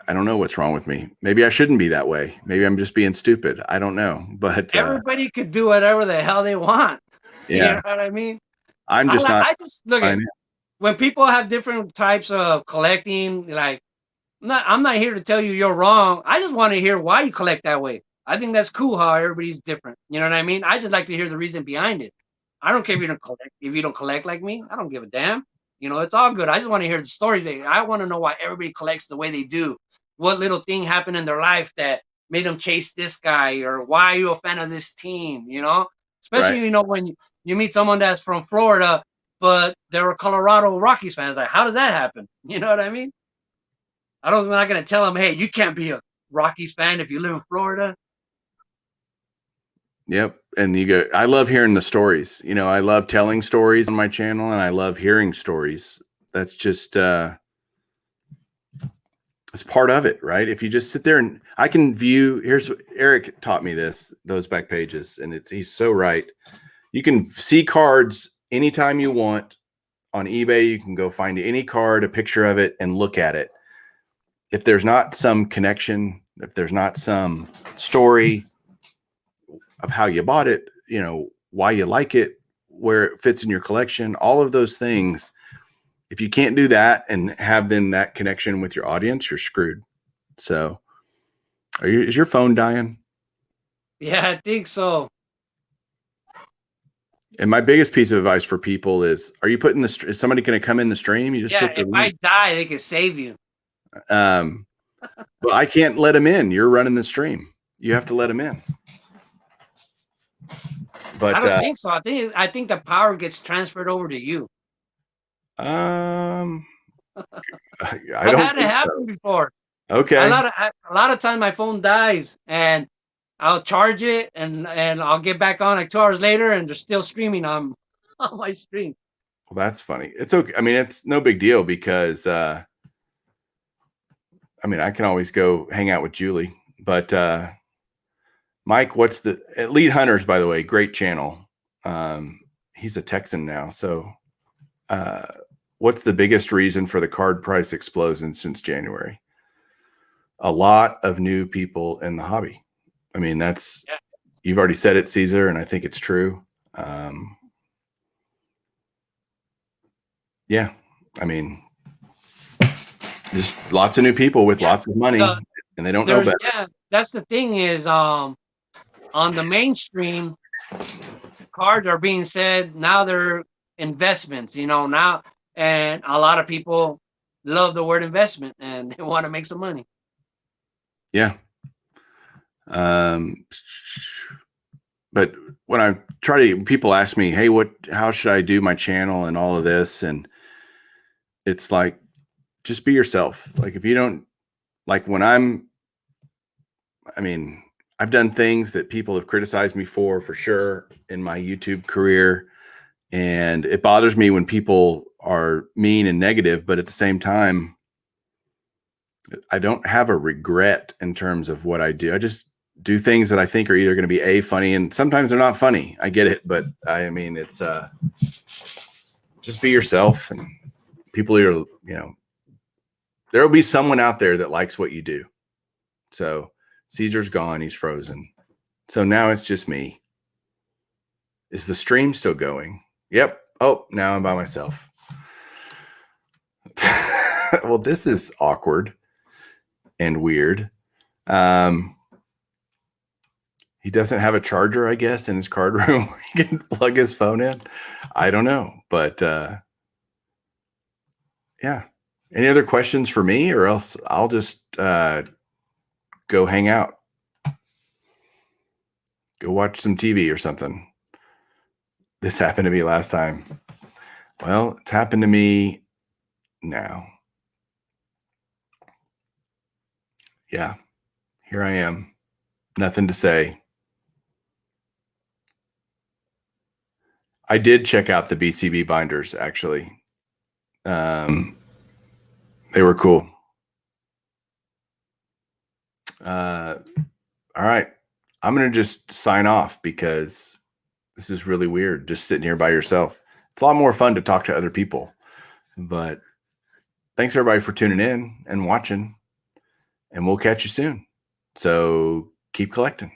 I don't know what's wrong with me. Maybe I shouldn't be that way. Maybe I'm just being stupid. I don't know. But Everybody could do whatever the hell they want. You yeah, know what I mean? I'm just not I just look at finding it. when people have different types of collecting, like I'm not here to tell you you're wrong. I just want to hear why you collect that way. I think that's cool how everybody's different. You know what I mean? I just like to hear the reason behind it. I don't care if you don't collect like me. I don't give a damn. You know, it's all good. I just want to hear the stories. I want to know why everybody collects the way they do. What little thing happened in their life that made them chase this guy, or why are you a fan of this team? You know, especially Right. when you meet someone that's from Florida, but they're Colorado Rockies fans. Like, how does that happen? You know what I mean? I'm not gonna tell them, hey, you can't be a Rockies fan if you live in Florida. Yep. And I love hearing the stories. I love telling stories on my channel, and I love hearing stories. That's just it's part of it, right? If you just sit there and I can view, here's Eric taught me those back pages, and he's so right. You can see cards anytime you want on eBay. You can go find any card, a picture of it, and look at it. If there's not some connection, if there's not some story of how you bought it, why you like it, where it fits in your collection, all of those things, if you can't do that and have then that connection with your audience, you're screwed. So is your phone dying? Yeah, I think so. And my biggest piece of advice for people is is somebody going to come in the stream? You just Yeah, put the if I link. die, they can save you. But I can't let them in. You're running the stream. You have to let them in. But I don't think so. I think the power gets transferred over to you. I I've don't had it think happen so. before. Okay. A lot of times my phone dies and I'll charge it and I'll get back on like 2 hours later and they're still streaming on on my stream. Well, that's funny. It's okay. I mean, it's no big deal because I can always go hang out with Julie. But Mike, what's the Elite Hunters, by the way, great channel. He's a Texan now. So what's the biggest reason for the card price explosion since January? A lot of new people in the hobby. I mean, you've already said it, Caesar, and I think it's true. Yeah, I mean, just lots of new people with lots of money, and they don't know better. Yeah, that's the thing is on the mainstream, cards are being said now they're investments, now, and a lot of people love the word investment and they want to make some money. Yeah. But when people ask me, hey, how should I do my channel and all of this? And it's like, just be yourself. Like if you don't like I've done things that people have criticized me for sure in my YouTube career. And it bothers me when people are mean and negative, but at the same time, I don't have a regret in terms of what I do. I just do things that I think are either going to be funny, and sometimes they're not funny. I get it, but it's just be yourself, and people are, there will be someone out there that likes what you do. So Caesar's gone. He's frozen. So now it's just me. Is the stream still going? Yep. Oh, now I'm by myself. Well, this is awkward and weird. He doesn't have a charger, I guess, in his card room where he can plug his phone in. I don't know, but yeah. Any other questions for me, or else I'll just go hang out, go watch some TV or something. This happened to me last time. Well, it's happened to me now. Yeah, here I am. Nothing to say. I did check out the BCB binders, actually. They were cool. All right. I'm going to just sign off because this is really weird, just sitting here by yourself. It's a lot more fun to talk to other people. But thanks everybody for tuning in and watching, and we'll catch you soon. So keep collecting.